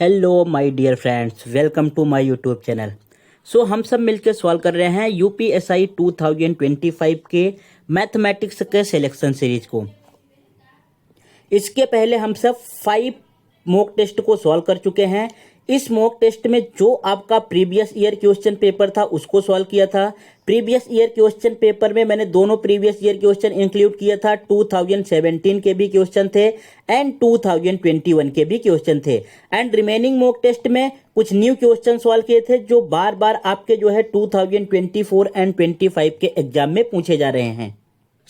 Hello my dear friends, welcome to my YouTube channel. हम सब मिलकर सॉल्व कर रहे हैं यूपीएसआई 2025 के मैथमेटिक्स के सिलेक्शन सीरीज को। इसके पहले हम सब 5 मॉक टेस्ट को सॉल्व कर चुके हैं। इस मॉक टेस्ट में जो आपका प्रीवियस ईयर क्वेश्चन पेपर था उसको सॉल्व किया था। प्रीवियस ईयर क्वेश्चन पेपर में मैंने दोनों प्रीवियस ईयर क्वेश्चन इंक्लूड किया था। 2017 के भी क्वेश्चन थे एंड 2021 के भी क्वेश्चन थे। एंड रिमेनिंग मॉक टेस्ट में कुछ न्यू क्वेश्चन सॉल्व किए थे जो बार बार आपके जो है 2024 एंड 25 के एग्जाम में पूछे जा रहे हैं।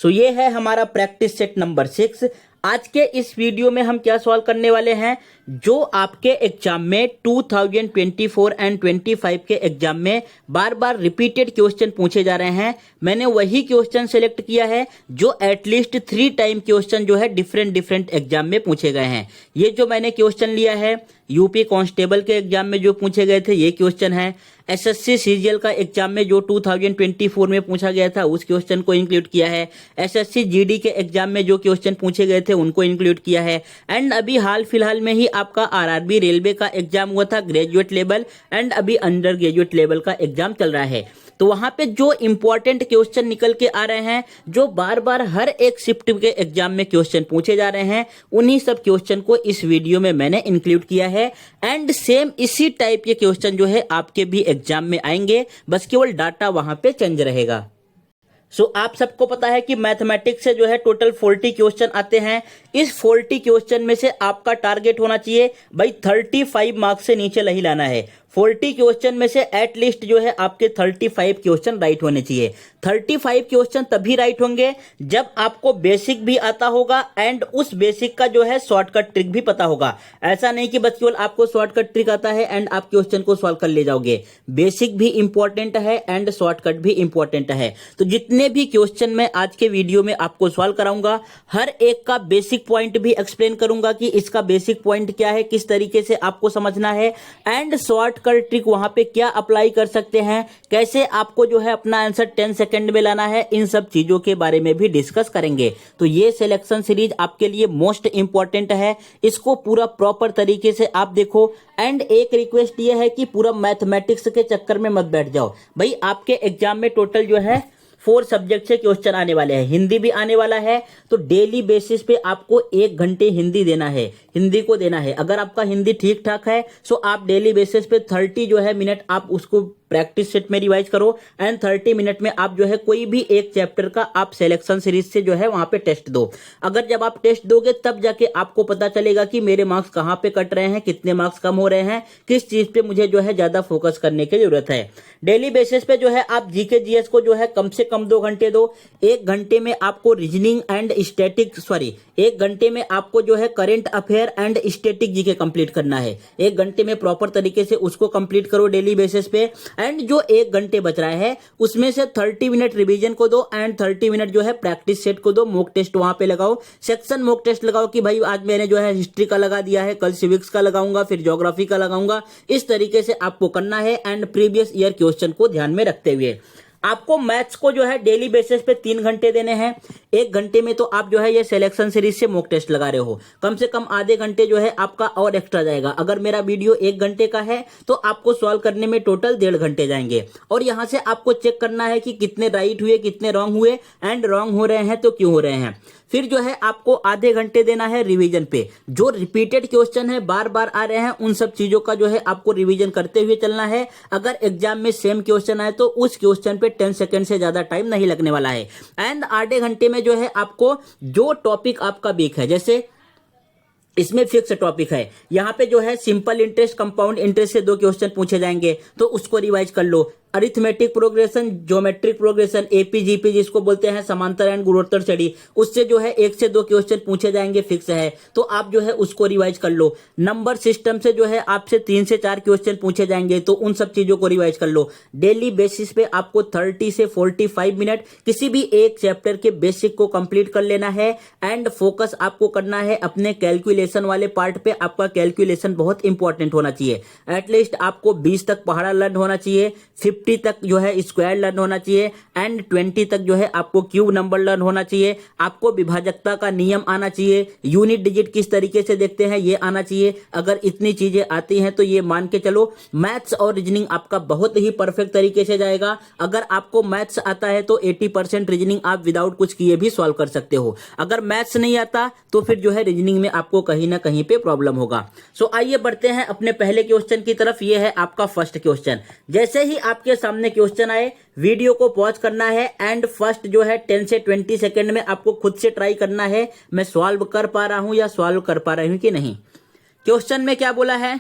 ये है हमारा प्रैक्टिस सेट नंबर 6। आज के इस वीडियो में हम क्या सॉल्व करने वाले हैं, जो आपके एग्जाम में 2024 एंड 25 के एग्जाम में बार बार रिपीटेड क्वेश्चन पूछे जा रहे हैं। मैंने वही क्वेश्चन सेलेक्ट किया है जो एटलीस्ट 3 टाइम क्वेश्चन जो है डिफरेंट एग्जाम में पूछे गए हैं। ये जो मैंने क्वेश्चन लिया है यूपी कांस्टेबल के एग्जाम में जो पूछे गए थे ये क्वेश्चन है। एसएससी सीजीएल का एग्जाम में जो 2024 में पूछा गया था उस क्वेश्चन को इंक्लूड किया है। एसएससी जीडी के एग्जाम में जो क्वेश्चन पूछे गए थे उनको इंक्लूड किया है। एंड अभी हाल फिलहाल में ही आपका आरआरबी रेलवे का एग्जाम हुआ था ग्रेजुएट लेवल, एंड अभी अंडर ग्रेजुएट लेवल का एग्जाम चल रहा है। तो वहां पे जो इंपॉर्टेंट क्वेश्चन निकल के आ रहे हैं, जो बार बार हर एक शिफ्ट के एग्जाम में क्वेश्चन पूछे जा रहे हैं, उन्हीं सब क्वेश्चन को इस वीडियो में मैंने इंक्लूड किया है। एंड सेम इसी टाइप के क्वेश्चन जो है आपके भी एग्जाम में आएंगे, बस केवल डाटा वहां पे चेंज रहेगा। आप सबको पता है कि मैथमेटिक्स से जो है टोटल 40 क्वेश्चन आते हैं। इस 40 क्वेश्चन में से आपका टारगेट होना चाहिए भाई 35 मार्क्स से नीचे नहीं लाना है। 40 क्वेश्चन में से एटलीस्ट जो है आपके 35 क्वेश्चन राइट होने चाहिए। 35 क्वेश्चन तभी राइट होंगे जब आपको बेसिक भी आता होगा एंड उस बेसिक का जो है शॉर्टकट ट्रिक भी पता होगा। ऐसा नहीं कि बस केवल आपको शॉर्टकट ट्रिक आता है एंड आप क्वेश्चन को सॉल्व कर ले जाओगे। बेसिक भी इंपॉर्टेंट है एंड शॉर्टकट भी इंपॉर्टेंट है। तो जितने भी क्वेश्चन मैं आज के वीडियो में आपको सॉल्व कराऊंगा, हर एक का बेसिक पॉइंट भी एक्सप्लेन करूंगा कि इसका बेसिक पॉइंट क्या है, किस तरीके से आपको समझना है, एंड शॉर्टकट ट्रिक वहां पे क्या अप्लाई कर सकते हैं, कैसे आपको जो है अपना आंसर 10 सेकंड में लाना है, इन सब चीजों के बारे में भी डिस्कस करेंगे। तो ये सिलेक्शन सीरीज आपके लिए मोस्ट इंपॉर्टेंट है, इसको पूरा प्रॉपर तरीके से आप देखो। एंड एक रिक्वेस्ट ये है कि पूरा मैथमेटिक्स के चक्कर में मत बैठ जाओ भाई। आपके एग्जाम में टोटल जो है 4 सब्जेक्ट से क्वेश्चन आने वाले हैं, हिंदी भी आने वाला है। तो डेली बेसिस पे आपको 1 घंटे हिंदी देना है, हिंदी को देना है। अगर आपका हिंदी ठीक ठाक है तो आप डेली बेसिस पे 30 जो है मिनट आप उसको प्रैक्टिस सेट में रिवाइज करो एंड 30 मिनट में आप जो है कोई भी एक चैप्टर का आप सिलेक्शन सीरीज से जो है वहां पे टेस्ट दो। अगर जब आप टेस्ट दोगे तब जाके आपको पता चलेगा कि मेरे मार्क्स कहां पे कट रहे हैं, कितने मार्क्स कम हो रहे हैं, किस चीज पे मुझे जो है ज्यादा फोकस करने की जरूरत है। डेली बेसिस पे जो है आप जीके जीएस को जो है कम से कम 2 घंटे दो। 1 घंटे में आपको रीजनिंग एंड स्टैटिक 1 घंटे में आपको जो है current affair and static GK complete करना है। 1 घंटे में प्रॉपर तरीके से उसको कंप्लीट करो डेली बेसिस पे। एंड जो 1 घंटे बच रहा है उसमें से 30 मिनट रिवीजन को दो एंड 30 मिनट जो है प्रैक्टिस सेट को दो। मॉक टेस्ट वहां पे लगाओ, सेक्शन मॉक टेस्ट लगाओ कि भाई आज मैंने जो है हिस्ट्री का लगा दिया है, कल सिविक्स का लगाऊंगा, फिर ज्योग्राफी का लगाऊंगा। इस तरीके से आपको करना है एंड प्रीवियस ईयर क्वेश्चन को ध्यान में रखते हुए आपको मैथ्स को जो है डेली बेसिस पे 3 घंटे देने हैं। 1 घंटे में तो आप जो है ये सिलेक्शन सीरीज से मॉक टेस्ट लगा रहे हो, कम से कम आधे घंटे जो है आपका और एक्स्ट्रा जाएगा। अगर मेरा वीडियो 1 घंटे का है तो आपको सॉल्व करने में टोटल 1.5 घंटे जाएंगे। और यहां से आपको चेक करना है कि कितने राइट हुए, कितने रॉन्ग हुए, एंड रॉन्ग हो रहे हैं तो क्यों हो रहे हैं। फिर जो है आपको आधे घंटे देना है रिवीजन पे। जो रिपीटेड क्वेश्चन है, बार बार आ रहे हैं, उन सब चीजों का जो है आपको रिवीजन करते हुए चलना है। अगर एग्जाम में सेम क्वेश्चन आए तो उस क्वेश्चन पे 10 सेकंड से ज्यादा टाइम नहीं लगने वाला है। एंड आधे घंटे में जो है आपको जो टॉपिक आपका वीक है, जैसे इसमें फिक्स टॉपिक है, यहाँ पे जो है सिंपल इंटरेस्ट, कंपाउंड इंटरेस्ट से 2 क्वेश्चन पूछे जाएंगे तो उसको रिवाइज कर लो। Arithmetic progression, geometric progression, AP GP जिसको बोलते हैं समांतर एंड गुणोत्तर श्रेणी, उससे जो है 1 से 2 क्वेश्चन पूछे जाएंगे, फिक्स है, तो आप जो है उसको रिवाइज कर लो। नंबर सिस्टम से जो है आपसे 3 से 4 क्वेश्चन पूछे जाएंगे तो उन सब चीजों को रिवाइज कर लो। डेली बेसिस पे आपको 30 से 45 मिनट किसी भी एक चैप्टर के बेसिक को कंप्लीट कर लेना है एंड फोकस आपको करना है अपने कैलकुलेशन वाले पार्ट पे। आपका कैलकुलेशन बहुत इंपॉर्टेंट होना चाहिए। एटलीस्ट आपको 20 तक पहाड़ा लर्न होना चाहिए, 50 50 तक जो है स्क्वायर लर्न होना चाहिए एंड 20 तक जो है आपको क्यूब नंबर लर्न होना चाहिए। आपको विभाजकता का नियम आना चाहिए, यूनिट डिजिट किस तरीके से देखते हैं ये आना चाहिए। अगर इतनी चीजें आती हैं तो ये मान के चलो मैथ्स और रीजनिंग आपका बहुत ही परफेक्ट तरीके से जाएगा। अगर आपको मैथ्स आता है तो 80% रीजनिंग आप विदाउट कुछ किए भी सॉल्व कर सकते हो। अगर मैथ्स नहीं आता तो फिर जो है रीजनिंग में आपको कहीं ना कहीं पे प्रॉब्लम होगा। सो आइए बढ़ते हैं अपने पहले क्वेश्चन की तरफ। ये है आपका फर्स्ट क्वेश्चन। जैसे ही आपके सामने क्वेश्चन आए वीडियो को पॉज करना है एंड फर्स्ट जो है 10 से 20 सेकंड में आपको खुद से ट्राई करना है मैं सॉल्व कर पा रहा हूं या सॉल्व कर पा रही हूं कि नहीं। क्वेश्चन में क्या बोला है,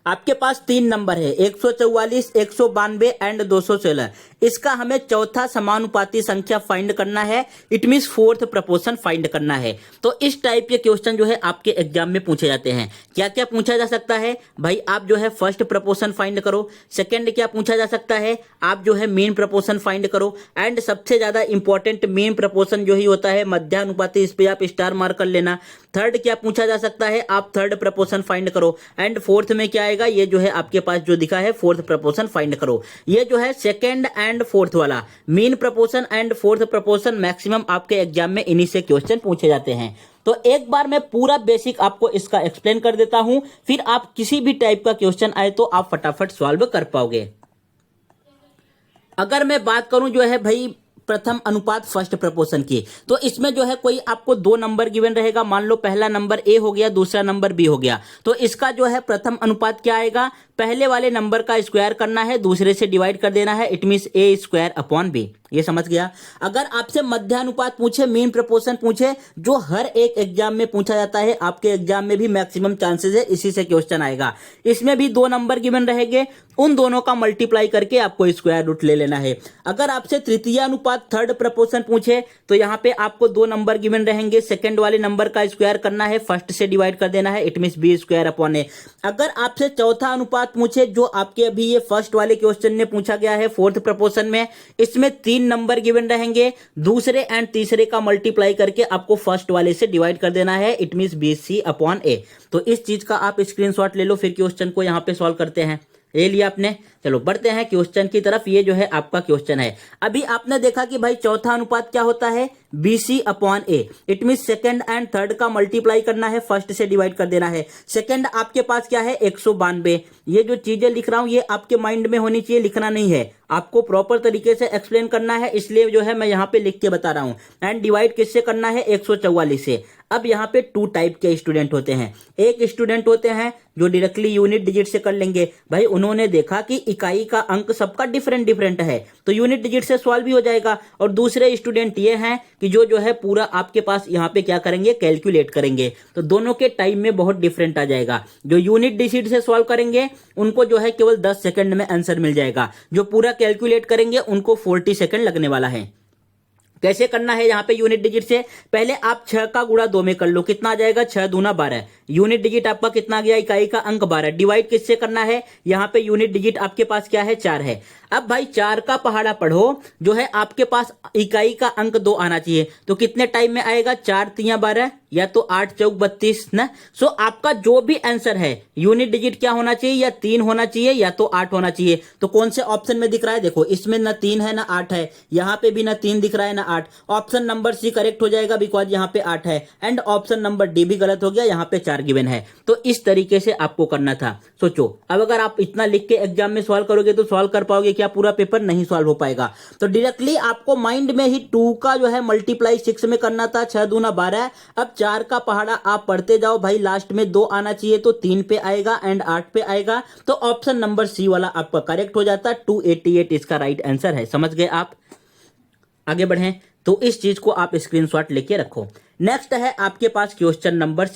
आपके पास 3 नंबर है 144, 192 एंड 216। इसका हमें चौथा समानुपाती संख्या फाइंड करना है, it means fourth proportion find करना है। तो इस टाइप के क्वेश्चन जो है आपके एग्जाम में पूछे जाते हैं। क्या क्या पूछा जा सकता है भाई, आप जो है फर्स्ट प्रपोर्शन फाइंड करो। सेकंड क्या पूछा जा सकता है, आप जो है मीन प्रपोर्शन फाइंड करो। एंड सबसे ज्यादा इंपॉर्टेंट मीन प्रपोर्शन जो ही होता है मध्यानुपाती, इस पे आप स्टार मार्क कर लेना। थर्ड क्या पूछा जा सकता है, आप थर्ड प्रपोर्शन फाइंड करो। एंड फोर्थ में क्या आएगा, ये जो है आपके पास जो दिखा है फोर्थ प्रपोर्शन फाइंड करो। ये जो है सेकंड एंड फोर्थ वाला mean proportion and fourth proportion maximum आपके एग्जाम में इन्हीं से क्वेश्चन पूछे जाते हैं। तो एक बार मैं पूरा बेसिक आपको इसका एक्सप्लेन कर देता हूं, फिर आप किसी भी टाइप का क्वेश्चन आए तो आप फटाफट सॉल्व कर पाओगे। अगर मैं बात करूं जो है भाई प्रथम अनुपात फर्स्ट प्रपोर्शन की, तो इसमें जो है कोई आपको 2 नंबर गिवन रहेगा। मान लो पहला नंबर ए हो गया, दूसरा नंबर बी हो गया। तो इसका जो है प्रथम अनुपात क्या आएगा, पहले वाले नंबर का स्क्वायर करना है, दूसरे से डिवाइड कर देना है, it means a square upon b. ये समझ गया। अगर आपसे मध्यानुपात पूछे, मीन प्रपोर्शन पूछे, जो हर एक एग्जाम में पूछा जाता है, आपके एग्जाम में भी मैक्सिमम चांसेस है इसी से क्वेश्चन आएगा। इसमें भी 2 नंबर गिवन रहेंगे, उन दोनों का मल्टीप्लाई करके आपको स्क्वायर रूट ले लेना है। अगर आपसे तृतीय अनुपात थर्ड प्रपोर्शन पूछे तो यहाँ पे आपको 2 नंबर गिवन रहेंगे, सेकंड वाले नंबर का स्क्वायर करना है, फर्स्ट से डिवाइड कर देना है, it means B square upon A. अगर आपसे चौथा अनुपात पूछे, जो आपके अभी ये फर्स्ट वाले क्वेश्चन में पूछा गया है फोर्थ प्रपोर्शन में, इसमें 3 नंबर गिवन रहेंगे, दूसरे एंड तीसरे का मल्टीप्लाई करके आपको फर्स्ट वाले से डिवाइड कर देना है, it means B C upon A. तो इस चीज का आप स्क्रीनशॉट ले लो, फिर क्वेश्चन को यहाँ पे सॉल्व करते हैं। ले लिया आपने, चलो बढ़ते हैं क्वेश्चन की तरफ। ये जो है आपका क्वेश्चन है। अभी आपने देखा कि भाई चौथा अनुपात क्या होता है, BC upon A. It mean second and third का मल्टीप्लाई करना है, फर्स्ट से डिवाइड कर देना है। सेकंड आपके पास क्या है 192। ये जो चीजें लिख रहा हूं ये आपके माइंड में होनी चाहिए, लिखना नहीं है, आपको प्रॉपर तरीके से एक्सप्लेन करना है, इसलिए जो है मैं यहाँ पे लिख के बता रहा हूं। एंड डिवाइड किससे करना है, 144 से। अब यहाँ पे 2 टाइप के स्टूडेंट होते हैं। एक स्टूडेंट होते हैं जो डायरेक्टली यूनिट डिजिट से कर लेंगे। भाई उन्होंने देखा कि इकाई का अंक सबका डिफरेंट डिफरेंट है तो यूनिट डिजिट से सॉल्व भी हो जाएगा। और दूसरे स्टूडेंट ये हैं कि जो है पूरा आपके पास यहाँ पे क्या करेंगे, कैलकुलेट करेंगे। तो दोनों के टाइम में बहुत डिफरेंट आ जाएगा। जो यूनिट डिजिट से सॉल्व करेंगे उनको जो है केवल 10 सेकंड में आंसर मिल जाएगा, जो पूरा कैलकुलेट करेंगे उनको 40 सेकंड लगने वाला है। कैसे करना है यहाँ पे यूनिट डिजिट से, पहले आप 6 का गुणा 2 में कर लो, कितना आ जाएगा 6 दूना 12। यूनिट डिजिट आपका कितना आ गया, इकाई का अंक 12। डिवाइड किससे करना है, यहाँ पे यूनिट डिजिट आपके पास क्या है 4 है। अब भाई 4 का पहाड़ा पढ़ो, जो है आपके पास इकाई का अंक 2 आना चाहिए। तो कितने टाइम में आएगा, 4 तिया 12 या तो 8 चौक 32 ना। सो आपका जो भी आंसर है यूनिट डिजिट क्या होना चाहिए, या 3 होना चाहिए या तो 8 होना चाहिए। तो कौन से ऑप्शन में दिख रहा है, देखो इसमें ना 3 है ना 8 है, यहाँ पे भी ना 3 दिख रहा है ना 8। ऑप्शन नंबर सी करेक्ट हो जाएगा बिकॉज यहाँ पे 8 है। एंड ऑप्शन नंबर डी भी गलत हो गया, यहाँ पे 4 गिवन है। तो इस तरीके से आपको करना था। सोचो अब अगर आप इतना लिख के एग्जाम में सॉल्व करोगे तो सॉल्व कर पाओगे क्या, पूरा पेपर नहीं सॉल्व हो पाएगा। तो डायरेक्टली आपको माइंड में ही 2 का जो है मल्टीप्लाई 6 में करना था, 6 दूना 12। अब 4 का पहाड़ा आप पढ़ते जाओ भाई, लास्ट में 2 आना चाहिए तो 3 पे आएगा एंड 8 पे आएगा। तो ऑप्शन नंबर सी वाला आपका करेक्ट हो जाता, 288 इसका राइट आंसर है। समझ गए आप, आगे बढ़ें। तो इस चीज को आप स्क्रीनशॉट लेके रखो। नेक्स्ट है आपके पास क्वेश्चन नंबर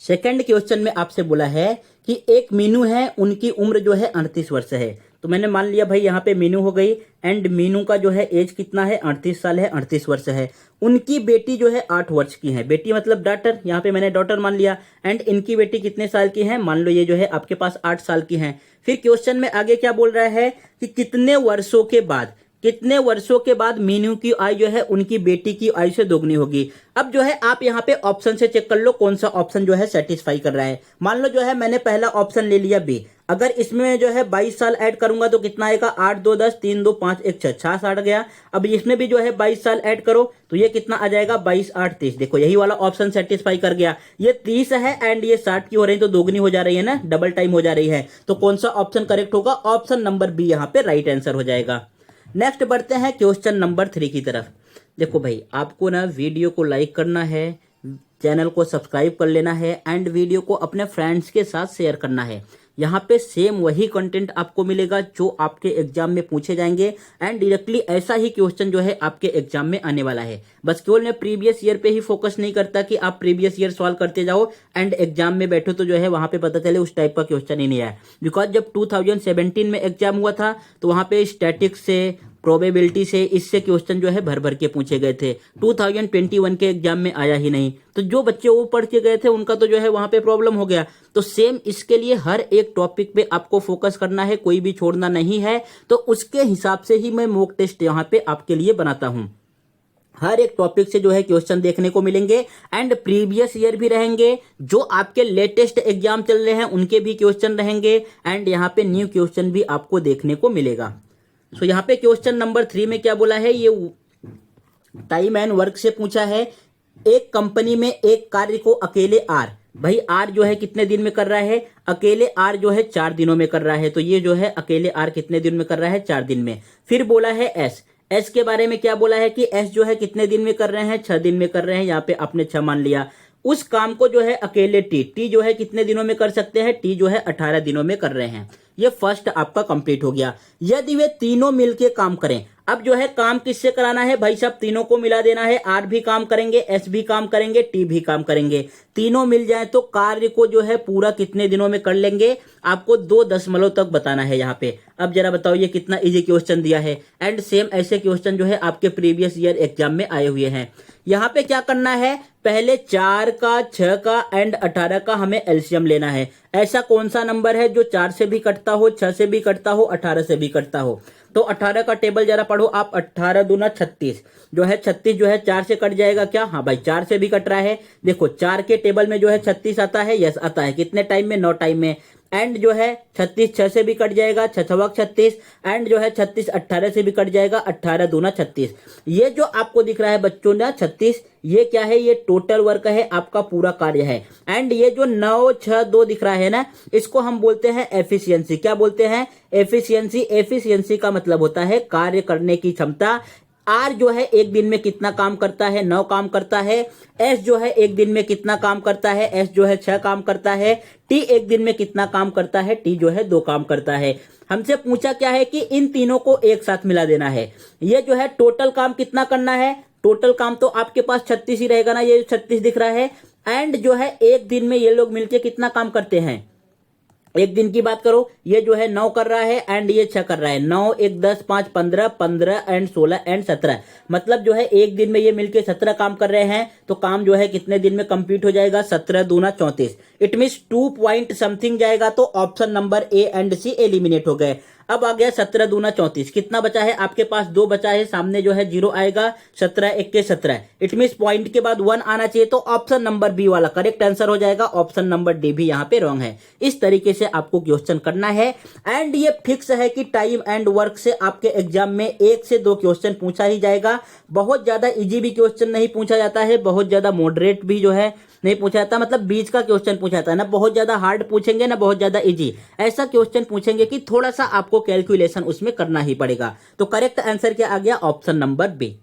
सेकंड क्वेश्चन में आपसे बोला है कि एक मीनू है, उनकी उम्र जो है 38 वर्ष है। तो मैंने मान लिया भाई यहाँ पे मीनू हो गई एंड मीनू का जो है एज कितना है, 38 साल है, 38 वर्ष है। उनकी बेटी जो है 8 वर्ष की है, बेटी मतलब डॉटर, यहाँ पे मैंने डॉटर मान लिया। एंड इनकी बेटी कितने साल की है, मान लो ये जो है आपके पास 8 साल की है। फिर क्वेश्चन में आगे क्या बोल रहा है कि कितने वर्षों के बाद मीनू की आयु जो है उनकी बेटी की आयु से दोगुनी होगी। अब जो है आप यहाँ पे ऑप्शन से चेक कर लो कौन सा ऑप्शन जो है सेटिस्फाई कर रहा है। मान लो जो है मैंने पहला ऑप्शन ले लिया बी। अगर इसमें जो है 22 साल ऐड करूंगा तो कितना आएगा, 8 2 10, 3 2 5 1 6, 6 60 गया। अब इसमें भी जो है 22 साल ऐड करो तो ये कितना आ जाएगा, 22 8 30। देखो यही वाला ऑप्शन सेटिस्फाई कर गया। ये 30 है एंड ये 60 की हो रही है तो दोगुनी हो जा रही है ना, डबल टाइम हो जा रही है। तो कौन सा ऑप्शन करेक्ट होगा, ऑप्शन नंबर बी यहाँ पे राइट आंसर हो जाएगा। नेक्स्ट बढ़ते हैं क्वेश्चन नंबर 3 की तरफ। देखो भाई आपको ना वीडियो को लाइक करना है, चैनल को सब्सक्राइब कर लेना है एंड वीडियो को अपने फ्रेंड्स के साथ शेयर करना है। यहाँ पे सेम वही कंटेंट आपको मिलेगा जो आपके एग्जाम में पूछे जाएंगे एंड डायरेक्टली ऐसा ही क्वेश्चन जो है आपके एग्जाम में आने वाला है। बस केवल मैं प्रीवियस ईयर पे ही फोकस नहीं करता कि आप प्रीवियस ईयर सॉल्व करते जाओ एंड एग्जाम में बैठो तो जो है वहां पे पता चले उस टाइप का क्वेश्चन ही नहीं आया। बिकॉज जब 2017 में एग्जाम हुआ था तो वहां पे स्टैटिक्स से, प्रोबेबिलिटी से, इससे क्वेश्चन जो है भर भर के पूछे गए थे। 2021 के एग्जाम में आया ही नहीं। तो जो बच्चे वो पढ़ के गए थे उनका तो जो है वहां पे प्रॉब्लम हो गया। तो सेम इसके लिए हर एक टॉपिक पे आपको फोकस करना है, कोई भी छोड़ना नहीं है। तो उसके हिसाब से ही मैं मॉक टेस्ट यहाँ पे आपके लिए बनाता हूं। हर एक टॉपिक से जो है क्वेश्चन देखने को मिलेंगे एंड प्रीवियस ईयर भी रहेंगे, जो आपके लेटेस्ट एग्जाम चल रहे हैं उनके भी क्वेश्चन रहेंगे एंड यहाँ पे न्यू क्वेश्चन भी आपको देखने को मिलेगा। सो यहाँ पे क्वेश्चन नंबर 3 में क्या बोला है, ये टाइम एंड वर्क से पूछा है। एक कंपनी में एक कार्य को अकेले आर, भाई आर जो है कितने दिन में कर रहा है, अकेले आर जो है 4 दिनों में कर रहा है। तो ये जो है अकेले आर कितने दिन में कर रहा है, 4 दिन में। फिर बोला है एस, एस के बारे में क्या बोला है कि एस जो है कितने दिन में कर रहे हैं, 6 दिन में कर रहे हैं। यहाँ पे आपने 6 मान लिया। उस काम को जो है अकेले टी, टी जो है कितने दिनों में कर सकते हैं, टी जो है 18 दिनों में कर रहे हैं। ये फर्स्ट आपका कंप्लीट हो गया। यदि वे तीनों मिलके काम करें, अब जो है काम किससे कराना है भाई साहब, तीनों को मिला देना है। आर भी काम करेंगे, एस भी काम करेंगे, टी भी काम करेंगे। तीनों मिल जाए तो कार्य को जो है पूरा कितने दिनों में कर लेंगे, आपको 2 दशमलव तक बताना है यहाँ पे। अब जरा बताओ ये कितना इजी क्वेश्चन दिया है एंड सेम ऐसे क्वेश्चन जो है आपके प्रीवियस ईयर एग्जाम में आए हुए हैं। यहाँ पे क्या करना है, पहले 4 का, 6 का एंड 18 का हमें एलसीएम लेना है। ऐसा कौन सा नंबर है जो 4 से भी कटता हो, 6 से भी कटता हो, 18 से भी कटता हो। तो 18 का टेबल जरा पढ़ो आप। 18 दूना 36 जो है, 36 जो है 4 से कट जाएगा क्या, हाँ भाई 4 से भी कट रहा है। देखो 4 के टेबल में जो है 36 आता है, यस आता है। कितने टाइम में, 9 टाइम में। एंड जो है 36 6 से भी कट जाएगा, 6 36 एंड जो है 36 18 से भी कट जाएगा, 18 दूना 36। ये जो आपको दिख रहा है बच्चों ना 36, ये क्या है, ये टोटल वर्क है, आपका पूरा कार्य है। एंड ये जो 9 6 2 दिख रहा है ना, इसको हम बोलते हैं एफिशिएंसी। क्या बोलते हैं, एफिशिएंसी। एफिशिएंसी का मतलब होता है कार्य करने की क्षमता। आर जो है एक दिन में कितना काम करता है, 9 काम करता है। एस जो है एक दिन में कितना काम करता है, एस जो है 6 काम करता है। टी एक दिन में कितना काम करता है, टी जो है 2 काम करता है। हमसे पूछा क्या है कि इन तीनों को एक साथ मिला देना है। ये जो है टोटल काम कितना करना है, टोटल काम तो आपके पास 36 ही रहेगा ना, ये 36 दिख रहा है। एंड जो है एक दिन में ये लोग मिलके कितना काम करते हैं, एक दिन की बात करो, ये जो है 9 कर रहा है एंड ये 6 कर रहा है। 9 1 10 5 15 15 एंड 16 एंड 17, मतलब जो है एक दिन में ये मिलके 17 काम कर रहे हैं। तो काम जो है कितने दिन में कंप्लीट हो जाएगा, 17 दूना 34। इट मीन्स 2 पॉइंट समथिंग जाएगा। तो option number A and C eliminate हो गए। अब आ गया 17 दूना 34। कितना बचा है आपके पास, 2 बचा है। सामने जो है 0 आएगा, 17 1 के 17। इट मीन्स पॉइंट के बाद 1 आना चाहिए। तो ऑप्शन नंबर बी वाला करेक्ट आंसर हो जाएगा। ऑप्शन नंबर डी भी यहाँ पे रॉन्ग है। इस तरीके से आपको क्वेश्चन करना है एंड ये फिक्स है कि टाइम एंड वर्क से आपके एग्जाम में 1 से 2 क्वेश्चन पूछा ही जाएगा। बहुत ज्यादा इजी भी क्वेश्चन नहीं पूछा जाता है, बहुत ज्यादा मॉडरेट भी जो है नहीं पूछा जाता, मतलब बीच का क्वेश्चन पूछा जाता है ना। बहुत ज्यादा हार्ड पूछेंगे ना बहुत ज्यादा इजी, ऐसा क्वेश्चन पूछेंगे कि थोड़ा सा आपको कैलकुलेशन उसमें करना ही पड़ेगा। तो करेक्ट आंसर क्या आ गया, ऑप्शन नंबर बी।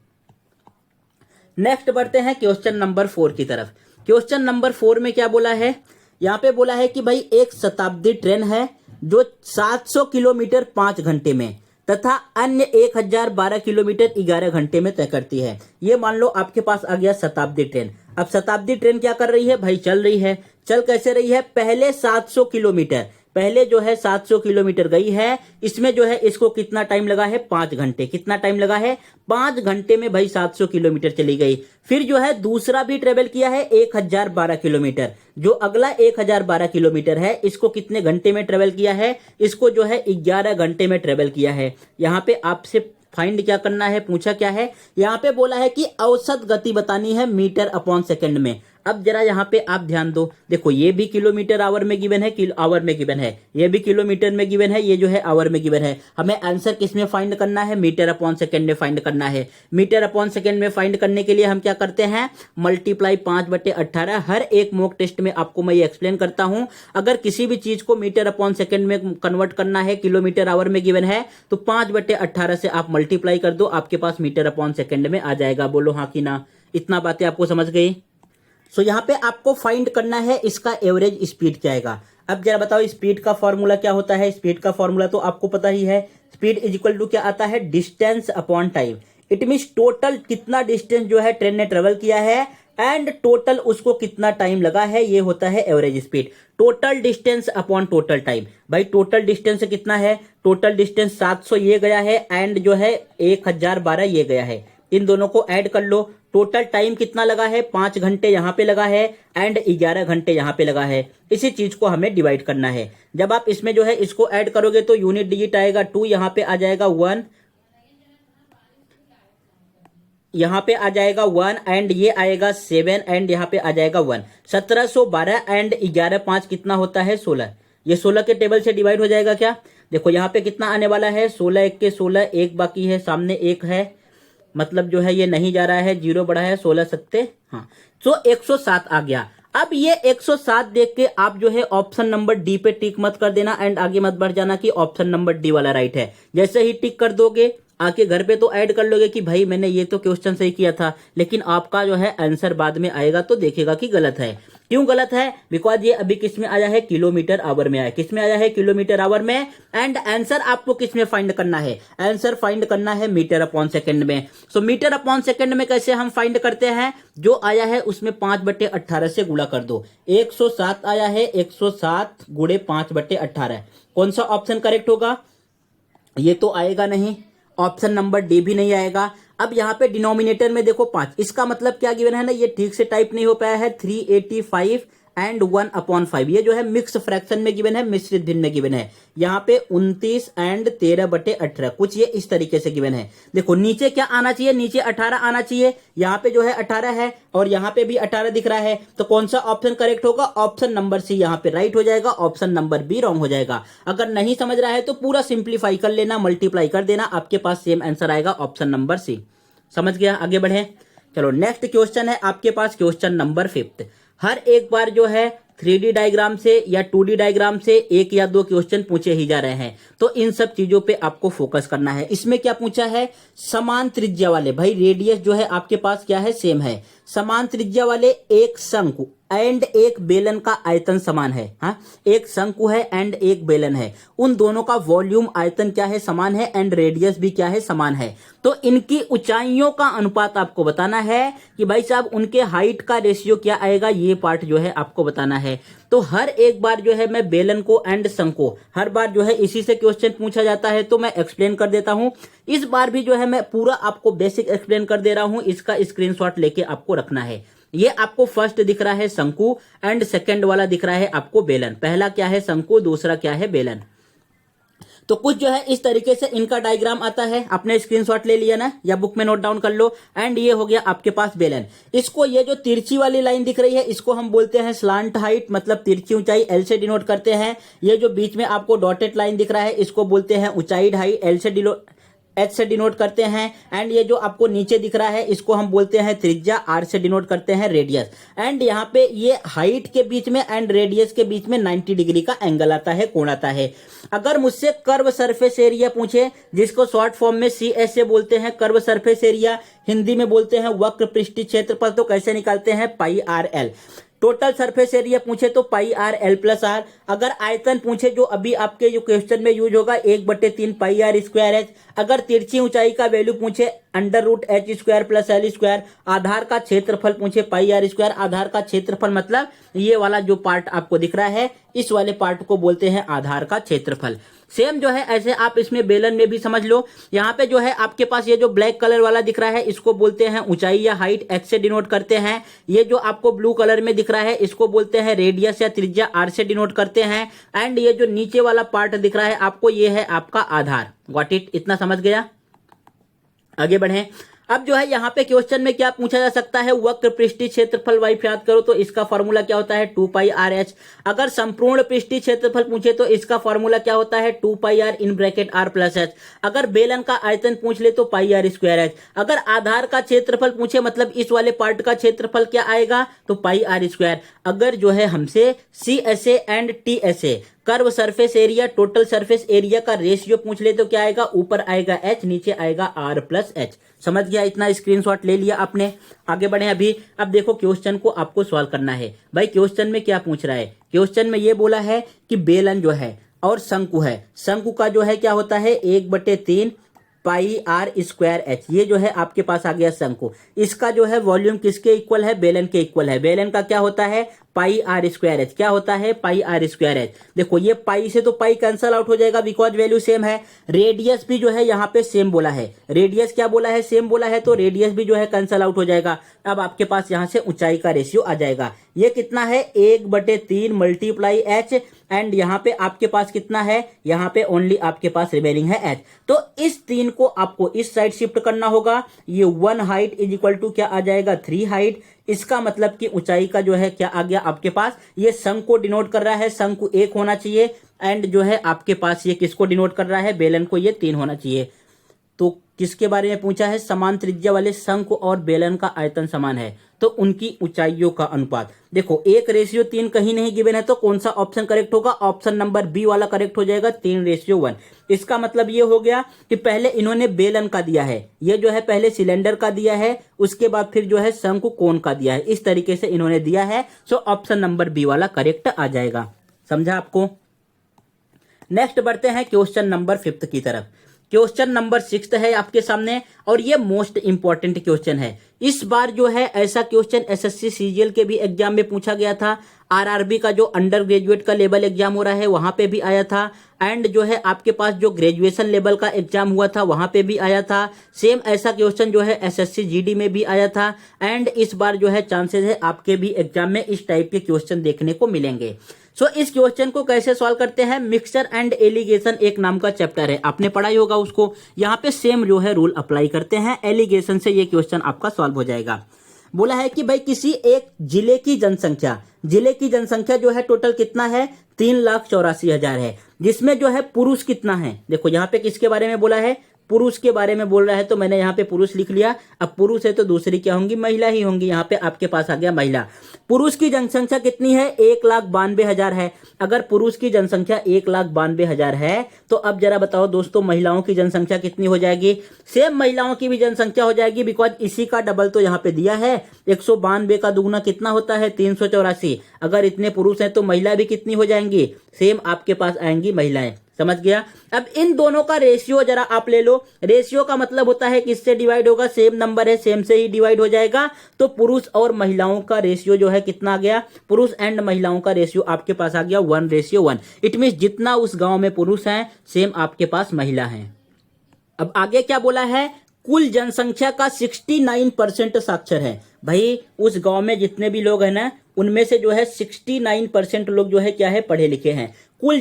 नेक्स्ट बढ़ते हैं क्वेश्चन नंबर 4 की तरफ। क्वेश्चन नंबर 4 में क्या बोला है, यहाँ पे बोला है कि भाई एक शताब्दी ट्रेन है जो 700 किलोमीटर 5 घंटे में तथा अन्य 1012 किलोमीटर 11 घंटे में तय करती है। ये मान लो आपके पास आ गया शताब्दी ट्रेन। अब शताब्दी ट्रेन क्या कर रही है भाई, चल रही है। चल कैसे रही है, पहले 700 किलोमीटर, पहले जो है 700 किलोमीटर गई है। इसमें जो है इसको कितना टाइम लगा है, 5 घंटे। कितना टाइम लगा है, 5 घंटे में भाई 700 किलोमीटर चली गई। फिर जो है दूसरा भी ट्रेवल किया है 1012 किलोमीटर। जो अगला 1012 किलोमीटर है इसको कितने घंटे में ट्रेवल किया है, इसको जो है 11 घंटे में ट्रेवल किया है। यहाँ पे आपसे फाइंड क्या करना है, पूछा क्या है, यहाँ पे बोला है कि औसत गति बतानी है मीटर अपॉन सेकंड में। अब जरा यहाँ पे आप ध्यान दो, देखो ये भी किलोमीटर आवर में गिवन है, आवर में गिवन है, ये भी किलोमीटर में गिवन है, ये जो है आवर में गिवन है। हमें आंसर किस में फाइंड करना है, मीटर अपॉन सेकेंड में फाइंड करना है। मीटर अपॉन सेकेंड में फाइंड करने के लिए हम क्या करते हैं, मल्टीप्लाई 5/18। हर एक मॉक टेस्ट में आपको मैं ये एक्सप्लेन करता हूं। अगर किसी भी चीज को मीटर अपॉन सेकेंड में कन्वर्ट करना है, किलोमीटर आवर में गिवन है, तो 5/18 से आप मल्टीप्लाई कर दो, आपके पास मीटर अपॉन सेकेंड में आ जाएगा। बोलो हाँ कि ना, इतना बातें आपको समझ गई। सो यहाँ पे आपको फाइंड करना है इसका एवरेज स्पीड क्या आएगा। अब जरा बताओ स्पीड का फॉर्मूला क्या होता है। स्पीड का फॉर्मूला तो आपको पता ही है, स्पीड इज इक्वल टू क्या आता है, distance upon time. It means total कितना डिस्टेंस जो है ट्रेन ने ट्रेवल किया है एंड टोटल उसको कितना टाइम लगा है, ये होता है average speed. Total distance upon total time. भाई टोटल डिस्टेंस कितना है, टोटल डिस्टेंस 700 ये गया है एंड जो है 1012 ये गया है। इन दोनों को ऐड कर लो, टोटल टाइम कितना लगा है, 5 घंटे यहाँ पे लगा है एंड 11 घंटे यहाँ पे लगा है। इसी चीज को हमें डिवाइड करना है। जब आप इसमें जो है इसको ऐड करोगे तो यूनिट डिजिट आएगा 2, यहाँ पे आ जाएगा 1, यहाँ पे आ जाएगा 1 एंड ये आएगा 7 एंड यहाँ पे आ जाएगा 1। 1712 एंड 11 5 कितना होता है, 16। ये 16 के टेबल से डिवाइड हो जाएगा क्या, देखो यहाँ पे कितना आने वाला है, 16 1 के 16, एक बाकी है, सामने एक है, मतलब जो है ये नहीं जा रहा है, 0 बढ़ा है, 16 सत्ते, हाँ, तो 107 आ गया। अब ये 107 देख के आप जो है ऑप्शन नंबर डी पे टिक मत कर देना एंड आगे मत बढ़ जाना कि ऑप्शन नंबर डी वाला राइट है। जैसे ही टिक कर दोगे आके घर पे तो ऐड कर लोगे कि भाई मैंने ये तो क्वेश्चन सही किया था, लेकिन आपका जो है आंसर बाद में आएगा तो देखेगा कि गलत है। क्यों गलत है, बिकॉज ये अभी किस में आया है, किलोमीटर आवर में आया, किस में आया है, किलोमीटर आवर में। एंड आंसर आपको किस में फाइंड करना है, आंसर फाइंड करना है मीटर अपॉन सेकेंड में। सो मीटर अपॉन सेकेंड में कैसे हम फाइंड करते हैं, जो आया है उसमें 5/18 से गुणा कर दो। 107 आया है, 107 गुणे 5/18। कौन सा ऑप्शन करेक्ट होगा, ये तो आएगा नहीं, ऑप्शन नंबर डी भी नहीं आएगा। अब यहाँ पे डिनोमिनेटर में देखो 5, इसका मतलब क्या गिवन है ना, ये ठीक से टाइप नहीं हो पाया है, 385 एंड 1/5। ये जो है मिक्स फ्रैक्शन में गिवन है, मिश्रित भिन्न में गिवन है। यहाँ पे 29 एंड 13/18 कुछ ये इस तरीके से गिवन है। देखो नीचे क्या आना चाहिए, नीचे 18 आना चाहिए, यहाँ पे जो है 18 है और यहाँ पे भी 18 दिख रहा है, तो कौन सा ऑप्शन करेक्ट होगा, ऑप्शन नंबर सी यहाँ पे राइट हो जाएगा, ऑप्शन नंबर बी रॉन्ग हो जाएगा। अगर नहीं समझ रहा है तो पूरा सिंप्लीफाई कर लेना, मल्टीप्लाई कर देना, आपके पास सेम आंसर आएगा, ऑप्शन नंबर सी। समझ गया, आगे बढ़े। चलो नेक्स्ट क्वेश्चन है आपके पास, क्वेश्चन नंबर 5। हर एक बार जो है 3D डायग्राम से या 2D डायग्राम से एक या दो क्वेश्चन पूछे ही जा रहे हैं, तो इन सब चीजों पे आपको फोकस करना है। इसमें क्या पूछा है, समान त्रिज्या वाले, भाई रेडियस जो है आपके पास क्या है, सेम है, समान त्रिज्या वाले एक शंकु एंड एक बेलन का आयतन समान है। हाँ, एक शंकु है एंड एक बेलन है, उन दोनों का वॉल्यूम आयतन क्या है, समान है एंड रेडियस भी क्या है, समान है। तो इनकी ऊंचाइयों का अनुपात आपको बताना है कि भाई साहब उनके हाइट का रेशियो क्या आएगा, ये पार्ट जो है आपको बताना है। तो हर एक बार जो है मैं बेलन को एंड शंकु हर बार जो है इसी से क्वेश्चन पूछा जाता है, तो मैं एक्सप्लेन कर देता हूं। इस बार भी जो है मैं पूरा आपको बेसिक एक्सप्लेन कर दे रहा हूं, इसका स्क्रीनशॉट लेके आपको रखना है। ये आपको फर्स्ट दिख रहा है शंकु एंड सेकंड वाला दिख रहा है आपको बेलन। पहला क्या है शंकु, दूसरा क्या है बेलन। तो कुछ जो है इस तरीके से इनका डायग्राम आता है, आपने स्क्रीनशॉट ले लिया ना या बुक में नोट डाउन कर लो। एंड ये हो गया आपके पास बेलन। इसको ये जो तिरछी वाली लाइन दिख रही है इसको हम बोलते हैं स्लांट हाइट, मतलब तिरछी ऊंचाई, एल से डिनोट करते हैं। ये जो बीच में आपको डॉटेड लाइन दिख रहा है इसको बोलते हैं ऊंचाई ढाई, एल से एच से डिनोट करते हैं। एंड ये जो आपको नीचे दिख रहा है इसको हम बोलते हैं त्रिज्या, आर से डिनोट करते हैं रेडियस। एंड यहाँ पे ये हाइट के बीच में एंड रेडियस के बीच में 90 डिग्री का एंगल आता है, कोण आता है। अगर मुझसे कर्व सरफेस एरिया पूछे, जिसको शॉर्ट फॉर्म में CS से बोलते हैं, कर्व सरफेस एरिया हिंदी में बोलते हैं वक्र पृष्ठीय क्षेत्रफल, तो कैसे निकालते हैं, πRL। टोटल सरफेस एरिया पूछे तो πRL+R। अगर आयतन पूछे जो अभी आपके जो क्वेश्चन में यूज होगा 1/3 πR²H। अगर तिरछी ऊंचाई का वैल्यू पूछे √H² + L²। आधार का क्षेत्रफल पूछे πR²। आधार का क्षेत्रफल मतलब ये वाला जो पार्ट आपको दिख रहा है, इस वाले पार्ट को बोलते हैं आधार का क्षेत्रफल। सेम जो है ऐसे आप इसमें बेलन में भी समझ लो। यहाँ पे जो है आपके पास ये जो ब्लैक कलर वाला दिख रहा है इसको बोलते हैं ऊंचाई या हाइट, H से डिनोट करते हैं। ये जो आपको ब्लू कलर में दिख रहा है इसको बोलते हैं रेडियस या त्रिज्या, R से डिनोट करते हैं। एंड ये जो नीचे वाला पार्ट दिख रहा है आपको, ये है आपका आधार। गॉट इट, इतना समझ गया, आगे बढ़े। अब जो है यहाँ पे क्वेश्चन में क्या पूछा जा सकता है, वक्र पृष्ठीय क्षेत्रफल वाइफ याद करो तो इसका फॉर्मूला क्या होता है 2πr/h। अगर संपूर्ण पृष्ठीय क्षेत्रफल पूछे तो इसका फॉर्मूला क्या होता है 2πr in bracket r plus h। अगर बेलन का आयतन पूछ ले तो πr²h। अगर आधार का क्षेत्रफल पूछे मतलब इस वाले पार्ट का क्षेत्रफल क्या आएगा तो πr²। अगर जो है हमसे CSA and TSA curve surface area total surface area का रेशियो पूछ ले तो क्या आएगा, ऊपर आएगा h नीचे आएगा r प्लस h। समझ गया, इतना स्क्रीनशॉट ले लिया आपने। आगे बढ़े अभी। अब देखो क्वेश्चन को आपको सॉल्व करना है। भाई क्वेश्चन में क्या पूछ रहा है, क्वेश्चन में ये बोला है कि बेलन जो है और शंकु है, शंकु का जो है क्या होता है 1/3 πr²h। ये जो है आपके पास आ गया शंकु। इसका जो है वॉल्यूम किसके इक्वल है, बेलन के इक्वल है। बेलन का क्या होता है πr²h। क्या होता है πr²h। देखो ये पाई से तो पाई कैंसल आउट हो जाएगा बिकॉज वैल्यू सेम है। रेडियस भी जो है यहाँ पे सेम बोला है, रेडियस क्या बोला है सेम बोला है, तो रेडियस भी जो है कैंसल आउट हो जाएगा। अब आपके पास यहाँ से ऊंचाई का रेशियो आ जाएगा। ये कितना है 1/3 मल्टीप्लाई h एंड यहाँ पे आपके पास कितना है, यहाँ पे ओनली आपके पास रिमेनिंग है h। तो इस 3 को आपको इस साइड शिफ्ट करना होगा। ये 1 हाइट इज इक्वल टू क्या आ जाएगा 3 हाइट। इसका मतलब कि ऊंचाई का जो है क्या आ गया आपके पास, ये शंकु को डिनोट कर रहा है, शंकु 1 होना चाहिए एंड जो है आपके पास ये किसको डिनोट कर रहा है, बेलन को, ये 3 होना चाहिए। तो किसके बारे में पूछा है, समान त्रिज्या वाले शंकु और बेलन का आयतन समान है तो उनकी ऊंचाइयों का अनुपात। देखो 1:3 कहीं नहीं गिवन है तो कौन सा ऑप्शन करेक्ट होगा, ऑप्शन नंबर बी वाला करेक्ट हो जाएगा 3:1। इसका मतलब ये हो गया कि पहले इन्होंने बेलन का दिया है, ये जो है पहले सिलेंडर का दिया है, उसके बाद फिर जो है शंकु कोण का दिया है, इस तरीके से इन्होंने दिया है। सो ऑप्शन नंबर बी वाला करेक्ट आ जाएगा। समझा आपको। नेक्स्ट बढ़ते हैं क्वेश्चन नंबर 5 की तरफ। क्वेश्चन नंबर 6 है आपके सामने और ये मोस्ट इंपॉर्टेंट क्वेश्चन है। इस बार जो है ऐसा क्वेश्चन एसएससी सीजीएल के भी एग्जाम में पूछा गया था, आरआरबी का जो अंडर ग्रेजुएट का लेवल एग्जाम हो रहा है वहां पे भी आया था एंड जो है आपके पास जो ग्रेजुएशन लेवल का एग्जाम हुआ था वहां पे भी आया था। सेम ऐसा क्वेश्चन जो है एसएससी जीडी में भी आया था एंड इस बार जो है चांसेस है आपके भी एग्जाम में इस टाइप के क्वेश्चन देखने को मिलेंगे। सो इस क्वेश्चन को कैसे सॉल्व करते हैं, मिक्सचर एंड एलिगेशन एक नाम का चैप्टर है, आपने पढ़ा ही होगा उसको। यहाँ पे सेम जो है रूल अप्लाई करते हैं, एलिगेशन से ये क्वेश्चन आपका सॉल्व हो जाएगा। बोला है कि भाई किसी एक जिले की जनसंख्या जो है टोटल कितना है 3,84,000 है, जिसमें जो है पुरुष कितना है। देखो यहाँ पे किसके बारे में बोला है, पुरुष के बारे में बोल रहा है तो मैंने यहाँ पे पुरुष लिख लिया। अब पुरुष है तो दूसरी क्या होंगी, महिला ही होंगी। यहाँ पे आपके पास आ गया महिला। पुरुष की जनसंख्या कितनी है 1,92,000 है। अगर पुरुष की जनसंख्या 1,92,000 है तो अब जरा बताओ दोस्तों महिलाओं की जनसंख्या कितनी हो जाएगी। सेम महिलाओं की भी जनसंख्या हो जाएगी बिकॉज इसी का डबल तो यहाँ पे दिया है। 192 का दुगुना कितना होता है 384। अगर इतने पुरुष हैं तो महिला भी कितनी हो जाएंगी, सेम आपके पास आएंगी महिलाएं। समझ गया। अब इन दोनों का रेशियो जरा आप ले लो। रेशियो का मतलब होता है किससे डिवाइड होगा, सेम नंबर है सेम से ही डिवाइड हो जाएगा। तो पुरुष और महिलाओं का रेशियो जो है कितना आ गया, पुरुष एंड महिलाओं का रेशियो आपके पास आ गया 1:1। इट मींस जितना उस गांव में पुरुष हैं सेम आपके पास महिला हैं। अब आगे क्या बोला है, कुल जनसंख्या का 69% साक्षर है। भाई उस गांव में जितने भी लोग हैं ना उनमें से जो है 69% लोग जो है क्या है, पढ़े लिखे हैं। कुल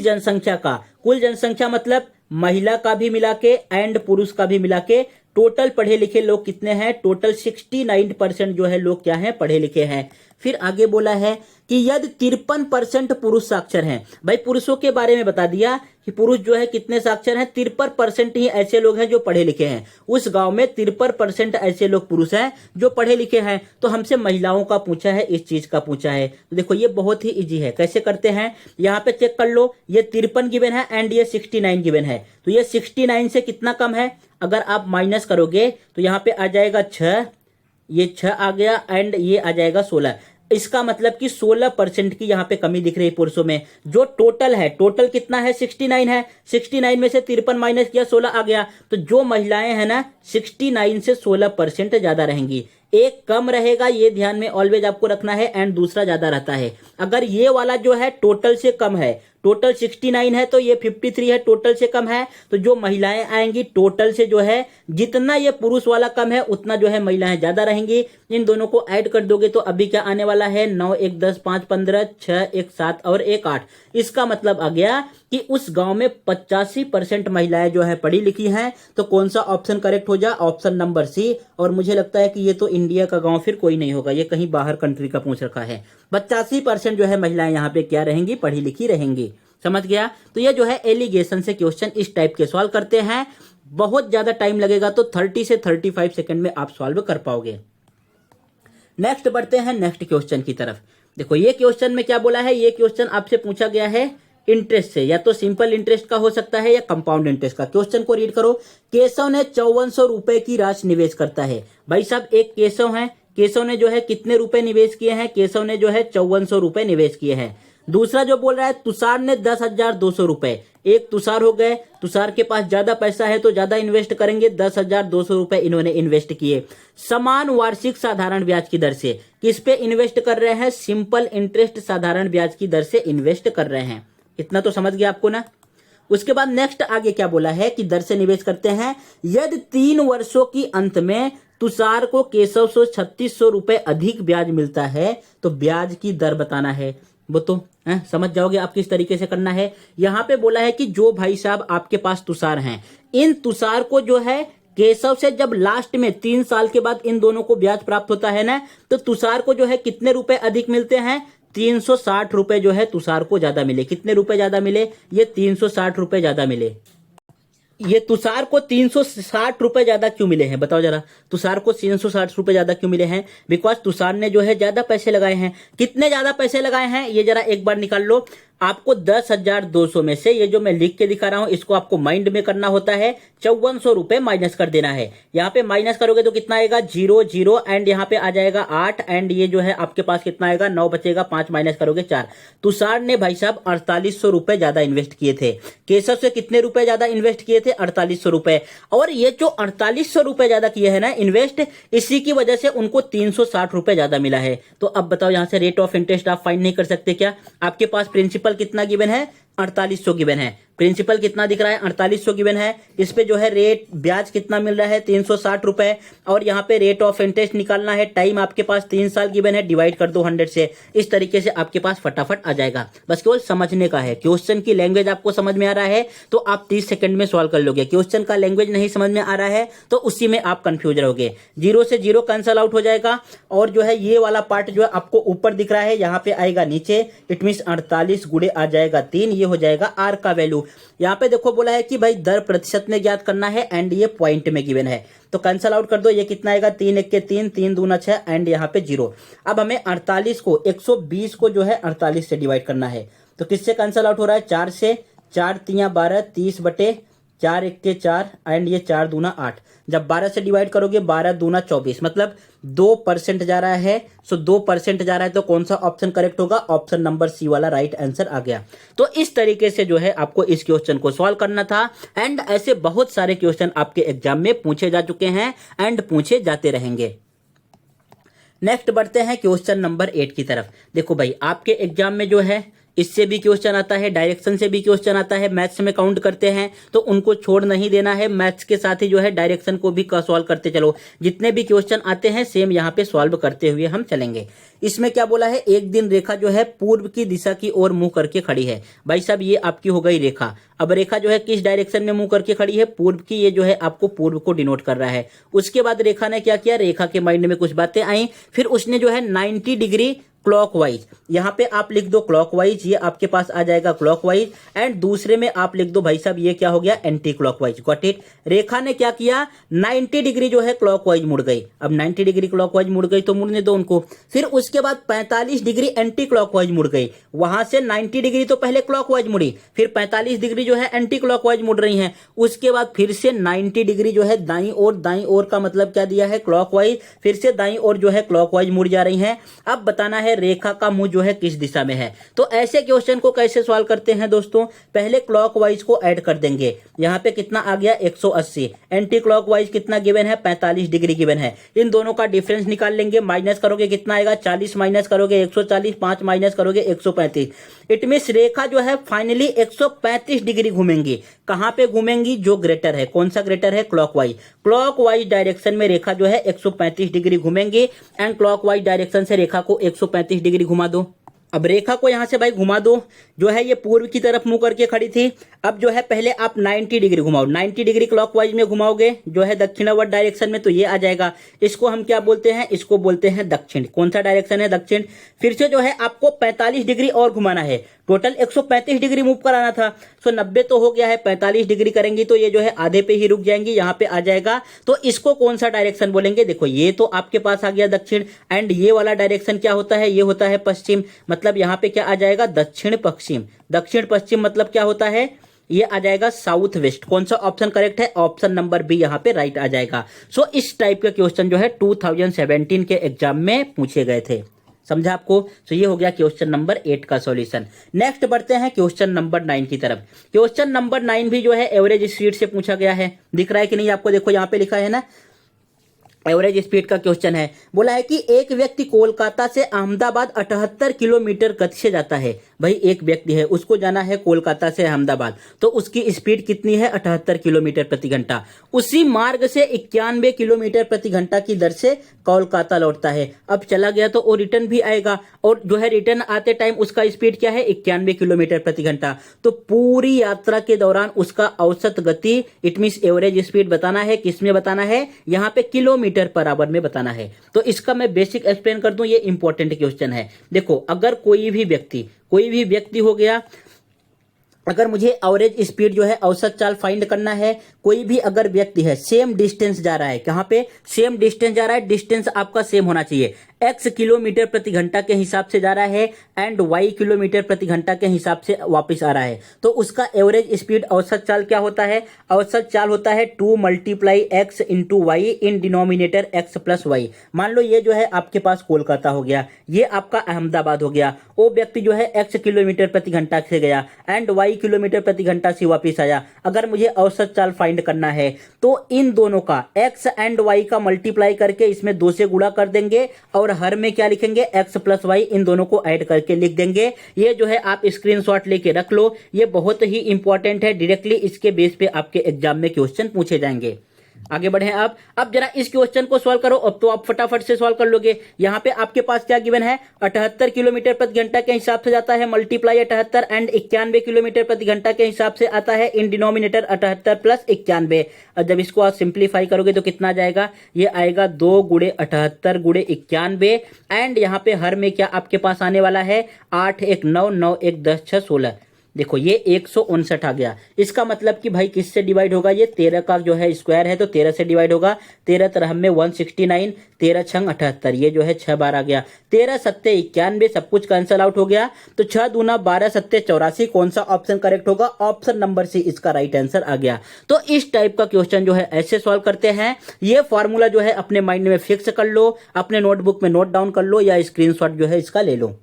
जनसंख्या मतलब महिला का भी मिला के एंड पुरुष का भी मिला के टोटल पढ़े लिखे लोग कितने हैं, टोटल 69% जो है लोग क्या हैं, पढ़े लिखे हैं। फिर आगे बोला है कि यदि 53% पुरुष साक्षर हैं। भाई पुरुषों के बारे में बता दिया कि पुरुष जो है कितने साक्षर हैं, 53% ही ऐसे लोग हैं जो पढ़े लिखे हैं। उस गांव में 53% ऐसे लोग पुरुष हैं जो पढ़े लिखे हैं। तो हमसे महिलाओं का पूछा है, इस चीज का पूछा है। तो देखो ये बहुत ही इजी है, कैसे करते हैं यहाँ पे चेक कर लो। ये 53 गिवन है एंड ये 69 गिवन है। तो ये 69 से कितना कम है, अगर आप माइनस करोगे तो यहाँ पे आ जाएगा 6, ये 6 आ गया एंड ये आ जाएगा 16। इसका मतलब कि 16% की यहाँ पे कमी दिख रही है पुरुषों में। जो टोटल है, टोटल कितना है 69 है, 69 में से 53 माइनस किया 16 आ गया। तो जो महिलाएं हैं ना 69 से 16% ज्यादा रहेंगी। एक कम रहेगा, ये ध्यान में ऑलवेज आपको रखना है एंड दूसरा ज्यादा रहता है। अगर ये वाला जो है टोटल से कम है, टोटल 69 है तो ये 53 है, टोटल से कम है। तो जो महिलाएं आएंगी टोटल से जो है, जितना ये पुरुष वाला कम है उतना जो है महिलाएं ज्यादा रहेंगी। इन दोनों को ऐड कर दोगे तो अभी क्या आने वाला है, 9 1 10 5 15 6 1 7 और 1 8। इसका मतलब आ गया कि उस गांव में 85% महिलाएं जो है पढ़ी लिखी हैं। तो कौन सा ऑप्शन करेक्ट हो जा, ऑप्शन नंबर सी। और मुझे लगता है कि ये तो इंडिया का गांव फिर कोई नहीं होगा, ये कहीं बाहर कंट्री का पूछ रखा है। 85% जो है महिलाएं यहाँ पे क्या रहेंगी, पढ़ी लिखी रहेंगी। समझ गया। तो ये जो है एलिगेशन से क्वेश्चन इस टाइप के सॉल्व करते हैं। बहुत ज्यादा टाइम लगेगा तो 30 से 35 सेकंड में आप सॉल्व कर पाओगे। नेक्स्ट बढ़ते हैं नेक्स्ट क्वेश्चन की तरफ। देखो ये क्वेश्चन में क्या बोला है, ये क्वेश्चन आपसे पूछा गया है इंटरेस्ट से, या तो सिंपल इंटरेस्ट का हो सकता है या कंपाउंड इंटरेस्ट का। क्वेश्चन को रीड करो। केशव ने 5400 रुपए की राशि निवेश करता है। भाई साहब एक केशव है, केशव ने जो है कितने रुपए निवेश किए हैं, केशव ने जो है 5400 रुपए निवेश किए हैं। दूसरा जो बोल रहा है तुषार ने 10,200 रुपए, एक तुषार हो गए, तुषार के पास ज्यादा पैसा है तो ज्यादा इन्वेस्ट करेंगे, 10,200 रुपए इन्होंने इन्वेस्ट किए। समान वार्षिक साधारण ब्याज की दर से किस पे इन्वेस्ट कर रहे हैं, सिंपल इंटरेस्ट साधारण ब्याज की दर से इन्वेस्ट कर रहे हैं। इतना तो समझ गया आपको ना। उसके बाद नेक्स्ट आगे क्या बोला है कि दर से निवेश करते हैं। यदि 3 वर्षों की अंत में तुषार को केशव से 3600 रुपए अधिक ब्याज मिलता है तो ब्याज की दर बताना है। वो तो समझ जाओगे आप किस तरीके से करना है। यहां पे बोला है कि जो भाई साहब आपके पास तुषार हैं, इन तुषार को जो है केशव से जब लास्ट में 3 साल के बाद इन दोनों को ब्याज प्राप्त होता है ना, तो तुषार को जो है कितने रुपए अधिक मिलते हैं, 360 रुपए जो है तुषार को ज्यादा मिले। कितने रुपए ज्यादा मिले, ये 360 रुपए ज्यादा मिले। ये तुषार को 360 रुपए ज्यादा क्यों मिले हैं, बताओ जरा। तुषार को 360 रुपए ज्यादा क्यों मिले हैं, बिकॉज तुषार ने जो है ज्यादा पैसे लगाए हैं। कितने ज्यादा पैसे लगाए हैं ये जरा एक बार निकाल लो। आपको 10,200 में से ये जो मैं लिख के दिखा रहा हूं इसको आपको माइंड में करना होता है, 5400 रुपए माइनस कर देना है। यहाँ पे माइनस करोगे तो कितना आएगा, 0 0 एंड यहाँ पे आ जाएगा 8 एंड ये जो है आपके पास कितना आएगा, 9 बचेगा, 5 माइनस करोगे 4। तुषार ने भाई साहब 4800 रुपए ज्यादा इन्वेस्ट किए थे। केशव से कितने रुपए ज्यादा इन्वेस्ट किए थे, 4800 रुपए। और ये जो 4800 रुपए ज्यादा किए हैं ना इन्वेस्ट, इसी की वजह से उनको 360 रुपए ज्यादा मिला है। तो अब बताओ यहाँ से रेट ऑफ इंटरेस्ट आप फाइंड नहीं कर सकते क्या। आपके पास प्रिंसिपल कितना गिवन है, 4800 गिवन है। प्रिंसिपल कितना दिख रहा है, 4800 गिवन है। इस पे जो है रेट ब्याज कितना मिल रहा है, 360 रुपए। और यहाँ पे रेट ऑफ इंटरेस्ट निकालना है, टाइम आपके पास 3 साल गिवन है, डिवाइड कर दो 100 से। इस तरीके से आपके पास फटाफट आ जाएगा। बस केवल समझने का है। क्वेश्चन की लैंग्वेज आपको समझ में आ रहा है तो आप 30 सेकंड में सॉल्व कर लोगे। क्वेश्चन का लैंग्वेज नहीं समझ में आ रहा है तो उसी में आप कंफ्यूज रहोगे। 0 से 0 कैंसल आउट हो जाएगा। और जो है ये वाला पार्ट जो है आपको ऊपर दिख रहा है, यहाँ पे आएगा नीचे। इट मीन 48 गुणे आ जाएगा 3, ये हो जाएगा आर का वैल्यू। यहाँ पे देखो बोला है कि भाई दर प्रतिशत में ज्ञात करना है एंड ये पॉइंट में गिवन है। तो कैंसल आउट कर दो, ये कितना आएगा, 3 1 के 3, 3 दूना 6 एंड यहाँ पे 0। अब हमें 48 को 120 को जो है 48 से डिवाइड करना है। तो किससे कैंसल आउट हो रहा है, 4 से। 4 3 12, 30 बटे 4 1 के 4 एंड ये 4 दूना 8। जब 12 से डिवाइड करोगे 12 दूना 24, मतलब 2% जा रहा है। सो 2% जा रहा है तो कौन सा ऑप्शन करेक्ट होगा, ऑप्शन नंबर सी वाला राइट आंसर आ गया। तो इस तरीके से जो है आपको इस क्वेश्चन को सॉल्व करना था। एंड ऐसे बहुत सारे क्वेश्चन आपके एग्जाम में पूछे जा चुके हैं एंड पूछे जाते रहेंगे। नेक्स्ट बढ़ते हैं क्वेश्चन नंबर 8 की तरफ। देखो भाई आपके एग्जाम में जो है इससे भी क्वेश्चन आता है, डायरेक्शन से भी क्वेश्चन आता है, मैथ्स में काउंट करते हैं तो उनको छोड़ नहीं देना है। मैथ्स के साथ ही जो है डायरेक्शन को भी सॉल्व करते चलो। जितने भी क्वेश्चन आते हैं सेम यहाँ पे सॉल्व करते हुए हम चलेंगे। इसमें क्या बोला है, एक दिन रेखा जो है पूर्व की दिशा की ओर मुंह करके खड़ी है। भाई साहब ये आपकी हो गई रेखा। अब रेखा जो है किस डायरेक्शन में मुंह करके खड़ी है, पूर्व की। ये जो है आपको पूर्व को डिनोट कर रहा है। उसके बाद रेखा ने क्या किया, रेखा के माइंड में कुछ बातें आई, फिर उसने जो है 90 डिग्री क्लॉकवाइज, यहाँ पे आप लिख दो क्लॉकवाइज, ये आपके पास आ जाएगा क्लॉकवाइज। एंड दूसरे में आप लिख दो भाई साहब ये क्या हो गया, anti clockwise. Got it. Rekha ने क्या किया, 90 डिग्री जो है क्लॉकवाइज मुड़ गई। अब 90 डिग्री क्लॉकवाइज मुड़ गई तो मुड़ने दो उनको। फिर उसके बाद 45 डिग्री एंटी क्लॉकवाइज मुड़ गई। वहां से 90 डिग्री तो पहले क्लॉकवाइज मुड़ी, फिर 45 डिग्री जो है एंटी क्लॉकवाइज मुड़ रही है। उसके बाद फिर से 90 डिग्री जो है दाई ओर, दाई ओर का मतलब क्या दिया है, क्लॉकवाइज। फिर से दाई ओर जो है क्लॉकवाइज मुड़ जा रही है। अब बताना है रेखा का मुंह जो है किस दिशा में है। तो ऐसे क्वेश्चन को कैसे सॉल्व करते हैं दोस्तों, पहले क्लॉकवाइज को ऐड कर देंगे। यहाँ पे कितना आ गया 180, एंटी क्लॉकवाइज कितना गिवन है 45 डिग्री गिवन है। इन दोनों का डिफरेंस निकाल लेंगे, माइनस करोगे कितना आएगा 40 माइनस करोगे 140, 5 माइनस करोगे 135। इट मींस रेखा जो है फाइनली 135 डिग्री घूमेंगी। कहां पे घूमेंगी, जो ग्रेटर है, कौन सा ग्रेटर है, क्लॉकवाइज। क्लॉकवाइज डायरेक्शन में रेखा जो है 135 डिग्री घूमेंगी एंड क्लॉकवाइज डायरेक्शन से रेखा को 135 डिग्री घुमा दो। अब रेखा को यहां से भाई घुमा दो, जो है ये पूर्व की तरफ मुंह करके खड़ी थी। अब जो है पहले आप 90 डिग्री घुमाओ, 90 डिग्री क्लॉकवाइज में घुमाओगे जो है दक्षिणावर्त डायरेक्शन में, तो ये आ जाएगा। इसको हम क्या बोलते हैं, इसको बोलते हैं दक्षिण। कौन सा डायरेक्शन है, दक्षिण। फिर से जो है आपको 45 डिग्री और घुमाना है, टोटल 135 डिग्री मूव कराना था। सो 90 तो हो गया है, 45 डिग्री करेंगी तो ये जो है आधे पे ही रुक जाएंगी, यहाँ पे आ जाएगा। तो इसको कौन सा डायरेक्शन बोलेंगे, देखो ये तो आपके पास आ गया दक्षिण, एंड ये वाला डायरेक्शन क्या होता है, ये होता है पश्चिम। मतलब यहाँ पे क्या आ जाएगा, दक्षिण पश्चिम। दक्षिण पश्चिम मतलब क्या होता है, ये आ जाएगा साउथ वेस्ट। कौन सा ऑप्शन करेक्ट है, ऑप्शन नंबर बी यहाँ पे राइट आ जाएगा। सो इस टाइप के क्वेश्चन जो है 2017 के एग्जाम में पूछे गए थे, समझा आपको। तो ये हो गया क्वेश्चन नंबर 8 का सॉल्यूशन। नेक्स्ट बढ़ते हैं क्वेश्चन नंबर 9 की तरफ। क्वेश्चन नंबर 9 भी जो है एवरेज स्पीड से पूछा गया है, दिख रहा है कि नहीं आपको, देखो यहाँ पे लिखा है ना, एवरेज स्पीड का क्वेश्चन है। बोला है कि एक व्यक्ति कोलकाता से अहमदाबाद 78 किलोमीटर गति से जाता है। भाई एक व्यक्ति है, उसको जाना है कोलकाता से अहमदाबाद, तो उसकी स्पीड कितनी है 78 किलोमीटर प्रति घंटा। उसी मार्ग से 91 किलोमीटर प्रति घंटा की दर से कोलकाता लौटता है। अब चला गया तो वो रिटर्न भी आएगा, और जो है रिटर्न आते टाइम उसका स्पीड क्या है 91 किलोमीटर प्रति घंटा। तो पूरी यात्रा के दौरान उसका औसत गति, इट मींस एवरेज स्पीड बताना है। किसमें बताना है, यहाँ पे किलोमीटर पर आवर में बताना है। तो इसका मैं बेसिक एक्सप्लेन कर दूं, ये इंपॉर्टेंट क्वेश्चन है। देखो अगर कोई भी व्यक्ति हो गया, अगर मुझे एवरेज स्पीड जो है औसत चाल फाइंड करना है, कोई भी अगर व्यक्ति है सेम डिस्टेंस जा रहा है, कहां पे सेम डिस्टेंस जा रहा है, डिस्टेंस आपका सेम होना चाहिए। x किलोमीटर प्रति घंटा के हिसाब से जा रहा है एंड y किलोमीटर प्रति घंटा के हिसाब से वापस आ रहा है, तो उसका एवरेज स्पीड औसत चाल क्या होता है, औसत चाल होता है 2 × x × y in denominator x + y। मान लो ये जो है आपके पास कोलकाता हो गया, ये आपका अहमदाबाद हो गया। वो व्यक्ति जो है x किलोमीटर प्रति घंटा से गया एंड y किलोमीटर प्रति घंटा से वापस आया। अगर मुझे औसत चाल फाइंड करना है तो इन दोनों का x एंड y का मल्टीप्लाई करके इसमें 2 से गुणा कर देंगे, और हर में क्या लिखेंगे x + y, इन दोनों को ऐड करके लिख देंगे। ये जो है आप स्क्रीनशॉट लेके रख लो, ये बहुत ही इंपॉर्टेंट है, डायरेक्टली इसके बेस पे आपके एग्जाम में क्वेश्चन पूछे जाएंगे। आगे बढ़े आप, अब जरा इस क्वेश्चन को सॉल्व करो। अब तो आप फटाफट से सॉल्व कर लोगे। यहाँ पे आपके पास क्या गिवन है, 78 किलोमीटर प्रति घंटा के हिसाब से जाता है, मल्टीप्लाई 78 एंड 91 किलोमीटर प्रति घंटा के हिसाब से आता है, इन डिनोमिनेटर 78 + 91। और जब इसको आप सिंप्लीफाई करोगे तो कितना जाएगा, ये आएगा 2 × 78 × 91 एंड यहाँ पे हर में क्या आपके पास आने वाला है 8 1 9 9 1 10 6 16। देखो ये 159 आ गया। इसका मतलब कि भाई किससे डिवाइड होगा, ये 13 का जो है स्क्वायर है तो 13 से डिवाइड होगा। 13 तरह में 169, 13 छंग 78, ये जो है 6 बार आ गया। 13 सत्ते 91, सब कुछ कैंसल आउट हो गया। तो 6 दूना 12 सत्ते 84। कौन सा ऑप्शन करेक्ट होगा, ऑप्शन नंबर सी इसका राइट आंसर आ गया। तो इस टाइप का क्वेश्चन जो है ऐसे सॉल्व करते हैं। ये फॉर्मूला जो है अपने माइंड में फिक्स कर लो, अपने नोटबुक में नोट डाउन कर लो या स्क्रीनशॉट जो है इसका ले लो।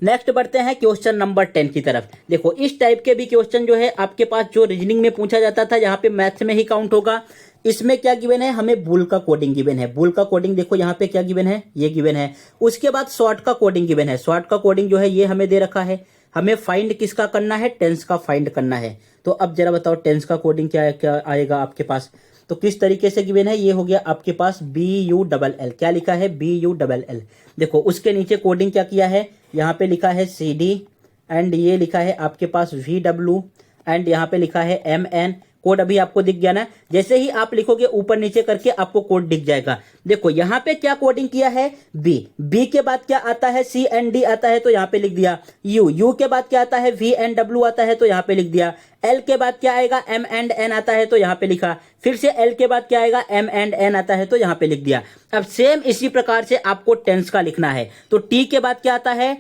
नेक्स्ट बढ़ते हैं क्वेश्चन नंबर 10 की तरफ। देखो इस टाइप के भी क्वेश्चन जो है आपके पास जो रीजनिंग में पूछा जाता था, यहाँ पे मैथ्स में ही काउंट होगा। इसमें क्या गिवन है, हमें बुल का कोडिंग गिवन है। बुल का कोडिंग देखो यहाँ पे क्या गिवन है, ये गिवन है। उसके बाद शॉर्ट का कोडिंग गिवन है। शॉर्ट का कोडिंग जो है ये हमें दे रखा है। हमें फाइंड किसका करना है, टेंस का फाइंड करना है। तो अब जरा बताओ टेंस का कोडिंग क्या आएगा आपके पास। तो किस तरीके से गिवन है, ये हो गया आपके पास BULL, क्या लिखा है BULL। देखो उसके नीचे कोडिंग क्या किया है, यहाँ पे लिखा है CD एंड ये लिखा है आपके पास VW एंड यहाँ पे लिखा है MN। कोड अभी आपको दिख गया ना, जैसे ही आप लिखोगे ऊपर नीचे करके आपको कोड दिख जाएगा। देखो यहाँ पे क्या कोडिंग किया है, बी के बाद क्या आता है, C&D आता है तो यहाँ पे लिख दिया। यू के बाद क्या आता है, VW आता है तो यहाँ पे लिख दिया। L के बाद क्या आएगा, M&N आता है तो यहाँ पे लिखा। फिर से L के बाद क्या आएगा, M&N आता है तो यहाँ पे लिख दिया। अब सेम इसी प्रकार से आपको टेंस का लिखना है। तो T के बाद क्या आता है,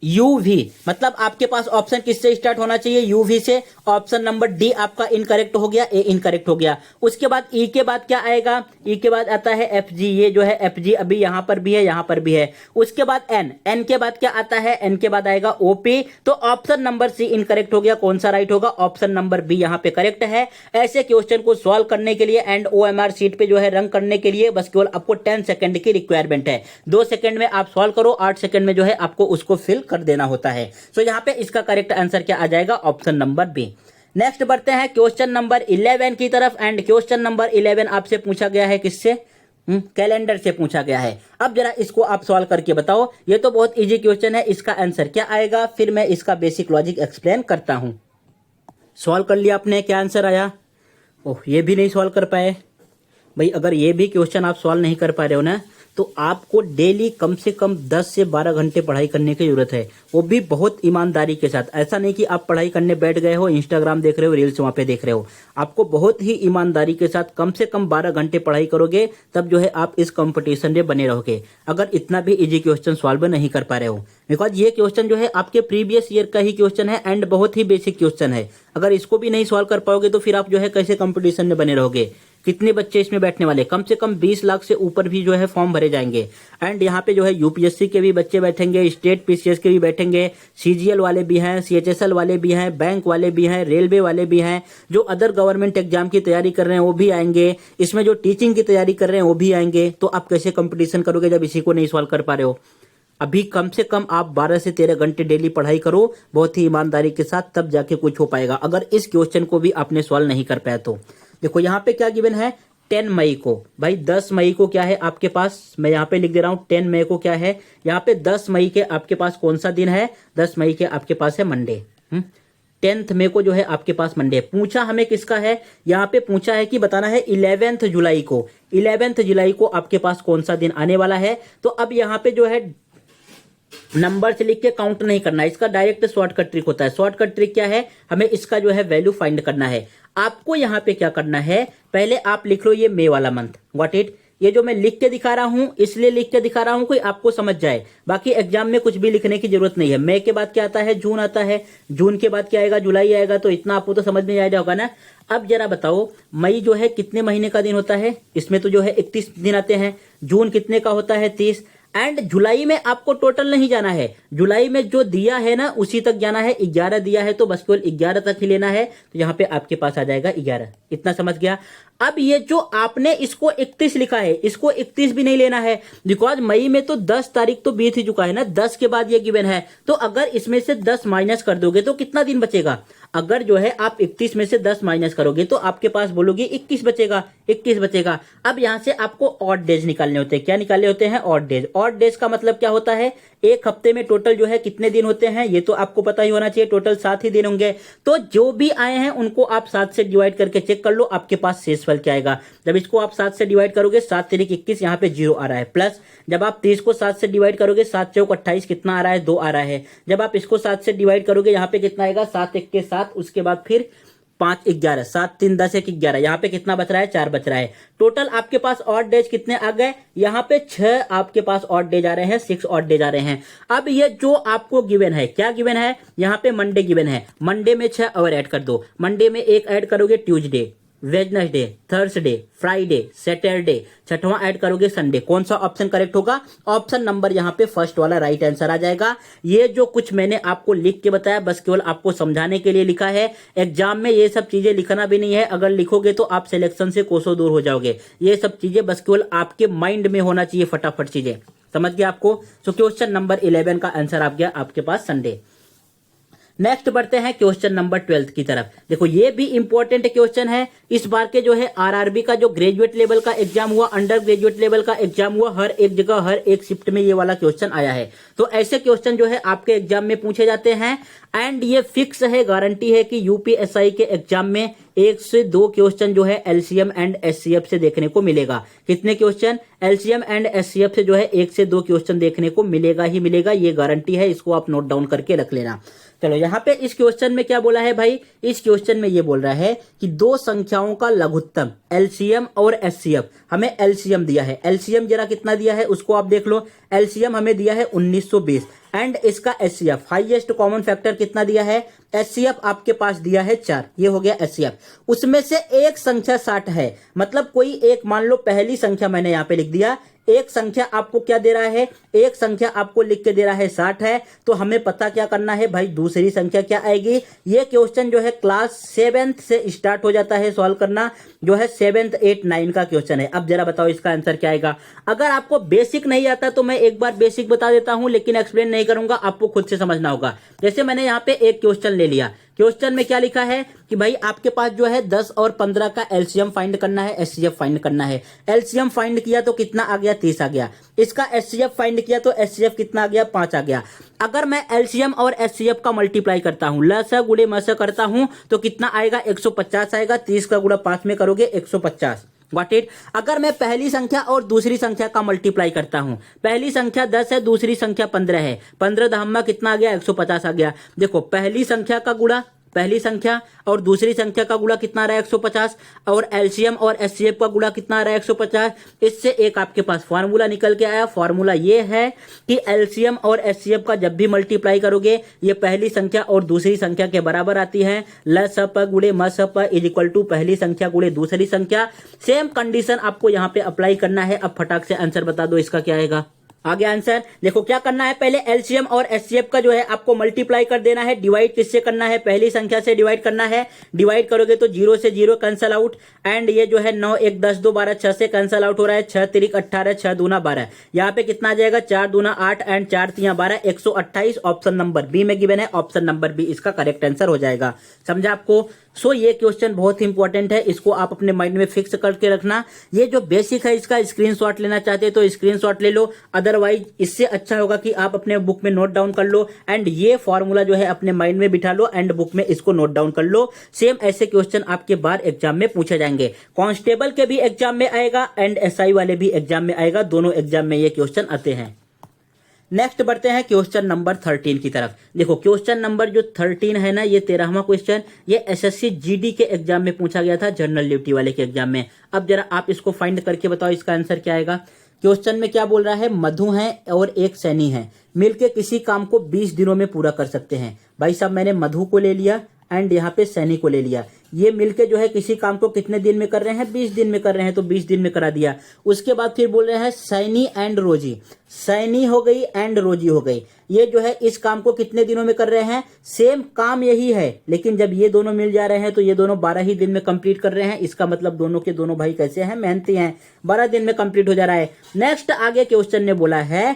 यूवी, मतलब आपके पास ऑप्शन किससे स्टार्ट होना चाहिए? यूवी से। ऑप्शन नंबर डी आपका इनकरेक्ट हो गया, ए इनकरेक्ट हो गया। उसके बाद ई के बाद क्या आएगा? ई के बाद आता है एफ जी, ये जो है एफ जी अभी यहां पर भी है, यहां पर भी है। उसके बाद एन, एन के बाद क्या आता है? एन के बाद आएगा ओपी। तो ऑप्शन नंबर सी इनकरेक्ट हो गया। कौन सा राइट होगा? ऑप्शन नंबर बी यहां पे करेक्ट है। ऐसे क्वेश्चन को सॉल्व करने के लिए एंड ओएमआर शीट पे जो है रन करने के लिए बस केवल आपको 10 सेकंड की रिक्वायरमेंट है। 2 सेकंड में आप सॉल्व करो, 8 सेकंड में जो है आपको उसको फिल कर देना होता है। सो यहाँ पे इसका करेक्ट आंसर क्या आ जाएगा? Option number B. नेक्स्ट बढ़ते हैं क्वेश्चन नंबर 11 की तरफ। एंड क्वेश्चन नंबर 11 आपसे पूछा गया है किससे? कैलेंडर से पूछा गया है। अब जरा इसको आप सॉल्व करके बताओ। ये तो बहुत इजी क्वेश्चन है, इसका आंसर क्या आएगा? फिर मैं इसका बेसिक लॉजिक एक्सप्लेन करता हूं। सॉल्व कर लिया आपने, क्या आंसर आया? ओह, ये भी नहीं सॉल्व कर पाए भाई। अगर ये भी क्वेश्चन आप सॉल्व नहीं कर पा रहे हो ना, तो आपको डेली कम से कम 10 से 12 घंटे पढ़ाई करने की जरूरत है, वो भी बहुत ईमानदारी के साथ। ऐसा नहीं कि आप पढ़ाई करने बैठ गए हो, इंस्टाग्राम देख रहे हो, रील्स वहां पे देख रहे हो। आपको बहुत ही ईमानदारी के साथ कम से कम 12 घंटे पढ़ाई करोगे, तब जो है आप इस कंपटीशन में बने रहोगे। अगर इतना भी इजी क्वेश्चन सॉल्व नहीं कर पा रहे हो, बिकॉज ये क्वेश्चन जो है आपके प्रीवियस ईयर का ही क्वेश्चन है एंड बहुत ही बेसिक क्वेश्चन है। अगर इसको भी नहीं सॉल्व कर पाओगे तो फिर आप जो है कैसे कंपटीशन में बने रहोगे? कितने बच्चे इसमें बैठने वाले? कम से कम 20 लाख से ऊपर भी जो है फॉर्म भरे जाएंगे। एंड यहाँ पे जो है यूपीएससी के भी बच्चे बैठेंगे, स्टेट पीसीएस के भी बैठेंगे, सीजीएल वाले भी हैं, सीएचएसएल वाले भी हैं, बैंक वाले भी हैं, रेलवे वाले भी हैं, जो अदर गवर्नमेंट एग्जाम की तैयारी कर रहे हैं वो भी आएंगे, इसमें जो टीचिंग की तैयारी कर रहे हैं वो भी आएंगे। तो आप कैसे कंपटीशन करोगे जब इसी को नहीं सॉल्व कर पा रहे हो? अभी कम से कम आप 12 से 13 घंटे डेली पढ़ाई करो, बहुत ही ईमानदारी के साथ, तब जाके कुछ हो पाएगा। अगर इस क्वेश्चन को भी आपने सॉल्व नहीं कर पाया तो देखो यहाँ पे क्या गिवन है? 10 मई को। भाई 10 मई को क्या है आपके पास? मैं यहाँ पे लिख दे रहा हूँ 10 मई को क्या है। यहाँ पे 10 मई के आपके पास कौन सा दिन है? 10 मई के आपके पास है मंडे। 10th मई को जो है आपके पास मंडे। पूछा हमें किसका है? यहाँ पे पूछा है कि बताना है 11th जुलाई को। 11th जुलाई को आपके पास कौन सा दिन आने वाला है? तो अब यहाँ पे जो है नंबर से लिख के काउंट नहीं करना है, इसका डायरेक्ट शॉर्टकट ट्रिक होता है। शॉर्टकट ट्रिक क्या है? हमें इसका जो है वैल्यू फाइंड करना है। आपको यहाँ पे क्या करना है? पहले आप लिख लो ये मई वाला मंथ, गॉट इट। ये जो मैं लिख के दिखा रहा हूं इसलिए लिख के दिखा रहा हूं कोई आपको समझ जाए, बाकी एग्जाम में कुछ भी लिखने की जरूरत नहीं है। मई के बाद क्या आता है? जून आता है। जून के बाद क्या आएगा? जुलाई आएगा। तो इतना आपको तो समझ में आ जाएगा ना। अब जरा बताओ, मई जो है कितने महीने का दिन होता है? इसमें तो जो है 31 दिन आते हैं। जून कितने का होता है? 30। एंड जुलाई में आपको टोटल नहीं जाना है, जुलाई में जो दिया है ना उसी तक जाना है। 11 दिया है तो बस केवल 11 तक ही लेना है। तो यहाँ पे आपके पास आ जाएगा 11। इतना समझ गया? अब ये जो आपने इसको 31 लिखा है, इसको 31 भी नहीं लेना है, बिकॉज मई में तो 10 तारीख तो बीत ही चुका है ना। 10 के बाद ये गिवन है, तो अगर इसमें से 10 माइनस कर दोगे तो कितना दिन बचेगा? अगर जो है आप 31 में से 10 माइनस करोगे तो आपके पास बोलोगे 21 बचेगा। 21 बचेगा। अब यहां से आपको ऑड डेज निकालने होते हैं। क्या निकालने होते हैं? Odd days. ऑड डेज का मतलब क्या होता है? एक हफ्ते में टोटल जो है कितने दिन होते हैं ये तो आपको पता ही होना चाहिए। टोटल 7 ही दिन होंगे। तो जो भी आए हैं उनको आप 7 से डिवाइड करके चेक कर लो, आपके पास शेषफल क्या आएगा। जब इसको आप 7 से डिवाइड करोगे, 7 तिरिक 21, यहाँ पे 0 आ रहा है। प्लस जब आप 30 को 7 से डिवाइड करोगे, 7 चौक 28, कितना आ रहा है? 2 आ रहा है। जब आप इसको 7 से डिवाइड करोगे, यहाँ पे कितना आएगा? 7 1 के 7, उसके बाद फिर 5 11, 7 3 10 1 11, यहाँ पे कितना बच रहा है? 4 बच रहा है। टोटल आपके पास ऑड डेज कितने आ गए? यहाँ पे 6 आपके पास ऑड डेज आ रहे हैं, 6 ऑड डेज आ रहे हैं। अब ये जो आपको गिवन है, क्या गिवन है? यहाँ पे मंडे गिवन है। मंडे में 6 और ऐड कर दो। मंडे में 1 ऐड करोगे Tuesday, Wednesday, Thursday, Friday, Saturday, छठवां ऐड करोगे संडे। कौन सा ऑप्शन करेक्ट होगा? ऑप्शन नंबर यहाँ पे फर्स्ट वाला राइट आंसर आ जाएगा। ये जो कुछ मैंने आपको लिख के बताया बस केवल आपको समझाने के लिए लिखा है। एग्जाम में ये सब चीजें लिखना भी नहीं है। अगर लिखोगे तो आप सिलेक्शन से कोसों दूर हो जाओगे। ये सब चीजें बस केवल आपके माइंड में होना चाहिए, फटाफट चीजें। समझ गया आपको? सो क्वेश्चन नंबर 11 का आंसर आ गया आपके पास संडे। नेक्स्ट बढ़ते हैं क्वेश्चन नंबर 12 की तरफ। देखो ये भी इंपॉर्टेंट क्वेश्चन है। इस बार के जो है आरआरबी का जो ग्रेजुएट लेवल का एग्जाम हुआ, अंडर ग्रेजुएट लेवल का एग्जाम हुआ, हर एक जगह हर एक शिफ्ट में ये वाला क्वेश्चन आया है। तो ऐसे क्वेश्चन जो है आपके एग्जाम में पूछे जाते हैं। एंड ये फिक्स है, गारंटी है कि यूपीएसआई के एग्जाम में 1 से 2 क्वेश्चन जो है एलसीएम एंड एचसीएफ से देखने को मिलेगा। कितने क्वेश्चन? एलसीएम एंड एचसीएफ से जो है 1 से 2 क्वेश्चन देखने को मिलेगा ही मिलेगा। ये गारंटी है, इसको आप नोट डाउन करके रख लेना। चलो यहाँ पे इस क्वेश्चन में क्या बोला है भाई? इस क्वेश्चन में ये बोल रहा है कि 2 संख्याओं का लघुत्तम एलसीएम और एचसीएफ। हमें एलसीएम दिया है। एलसीएम जरा कितना दिया है उसको आप देख लो। एलसीएम हमें दिया है 1920 एंड इसका HCF हाईएस्ट कॉमन फैक्टर कितना दिया है, HCF आपके पास दिया है 4, ये हो गया HCF। उसमें से एक संख्या 60 है, मतलब कोई एक, मान लो पहली संख्या मैंने यहाँ पे लिख दिया, एक संख्या आपको क्या दे रहा है, एक संख्या आपको लिख के दे रहा है 60 है, तो हमें पता क्या करना है भाई, दूसरी संख्या क्या आएगी। ये क्वेश्चन जो है क्लास 7th से स्टार्ट हो जाता है सॉल्व करना, जो है 7th 8 9 का क्वेश्चन है। अब जरा बताओ इसका आंसर क्या आएगा। अगर आपको बेसिक नहीं आता तो मैं एक बार बेसिक बता देता हूं, लेकिन एक्सप्लेन नहीं करूंगा, आपको खुद से समझना होगा। जैसे मैंने यहाँ पे एक क्वेश्चन ले लिया, क्वेश्चन में क्या लिखा है कि भाई आपके पास जो है 10 और 15 का एलसीएम फाइंड करना है, एचसीएफ फाइंड करना है। एलसीएम फाइंड किया तो कितना आ गया, 30 आ गया। इसका एचसीएफ फाइंड किया तो एचसीएफ कितना आ गया, 5 आ गया। अगर मैं एलसीएम और एचसीएफ का मल्टीप्लाई करता हूं, लसा गुणे मसा करता हूं, तो कितना आएगा, 150 आएगा। 30 का गुणा 5 में करोगे 150। Got it? अगर मैं पहली संख्या और दूसरी संख्या का मल्टीप्लाई करता हूं, पहली संख्या 10 है, दूसरी संख्या 15 है, 15 दहम्मा कितना आ गया, 150 आ गया। देखो पहली संख्या का गुणा, पहली संख्या और दूसरी संख्या का गुणा कितना आ रहा है, 150, और एलसीएम और एचसीएफ का गुणा कितना आ रहा है, 150। इससे एक आपके पास फार्मूला निकल के आया। फार्मूला ये है कि एलसीएम और एचसीएफ का जब भी मल्टीप्लाई करोगे, ये पहली संख्या और दूसरी संख्या के बराबर आती है। लसप गुणे मसप इज इक्वल टू पहली संख्या गुणे दूसरी संख्या। सेम कंडीशन आपको यहाँ पे अप्लाई करना है। अब फटाक से आंसर बता दो इसका क्या आएगा। आगे आंसर देखो क्या करना है, पहले एलसीएम और एचसीएफ का जो है आपको मल्टीप्लाई कर देना है। डिवाइड किससे करना है, पहली संख्या से डिवाइड करना है। डिवाइड करोगे तो 0 से 0 कैंसल आउट, एंड ये जो है 9 1 10 2 12 6 से कैंसल आउट हो रहा है। 6 3 18, 6 दूना 12, यहाँ पे कितना आ जाएगा, 4 दूना 8 एंड 4 3 12, 128। ऑप्शन नंबर बी में गिवन है, ऑप्शन नंबर बी इसका करेक्ट आंसर हो जाएगा। समझा आपको। सो ये क्वेश्चन बहुत ही इंपॉर्टेंट है, इसको आप अपने माइंड में फिक्स करके रखना। ये जो बेसिक है इसका स्क्रीनशॉट लेना चाहते तो स्क्रीनशॉट ले लो, अदरवाइज इससे अच्छा होगा कि आप अपने बुक में नोट डाउन कर लो, एंड ये फॉर्मूला जो है अपने माइंड में बिठा लो एंड बुक में इसको नोट डाउन कर लो। सेम ऐसे क्वेश्चन आपके बार एग्जाम में पूछे जाएंगे। कांस्टेबल के भी एग्जाम में आएगा एंड एसआई वाले भी एग्जाम में आएगा, दोनों एग्जाम में ये क्वेश्चन आते हैं। नेक्स्ट बढ़ते हैं क्वेश्चन नंबर 13 की तरफ। देखो क्वेश्चन नंबर जो 13 है ना, ये 13वां क्वेश्चन, ये एसएससी जीडी के एग्जाम में पूछा गया था, जनरल ड्यूटी वाले के एग्जाम में। अब जरा आप इसको फाइंड करके बताओ इसका आंसर क्या आएगा। क्वेश्चन में क्या बोल रहा है, मधु है और एक सैनी है, मिलके किसी काम को 20 दिनों में पूरा कर सकते हैं। भाई साहब मैंने मधु को ले लिया एंड यहाँ पे सैनी को ले लिया, ये मिलके जो है किसी काम को कितने दिन में कर रहे हैं, 20 दिन में कर रहे हैं, तो 20 दिन में करा दिया। उसके बाद फिर बोल रहे हैं सैनी एंड रोजी, सैनी हो गई एंड रोजी हो गई, ये जो है इस काम को कितने दिनों में कर रहे हैं, सेम काम यही है, लेकिन जब ये दोनों मिल जा रहे हैं तो ये दोनों 12 ही दिन में कंप्लीट कर रहे हैं। इसका मतलब दोनों के दोनों भाई कैसे हैं, मेहनती हैं, 12 दिन में कंप्लीट हो जा रहा है। नेक्स्ट आगे क्वेश्चन ने बोला है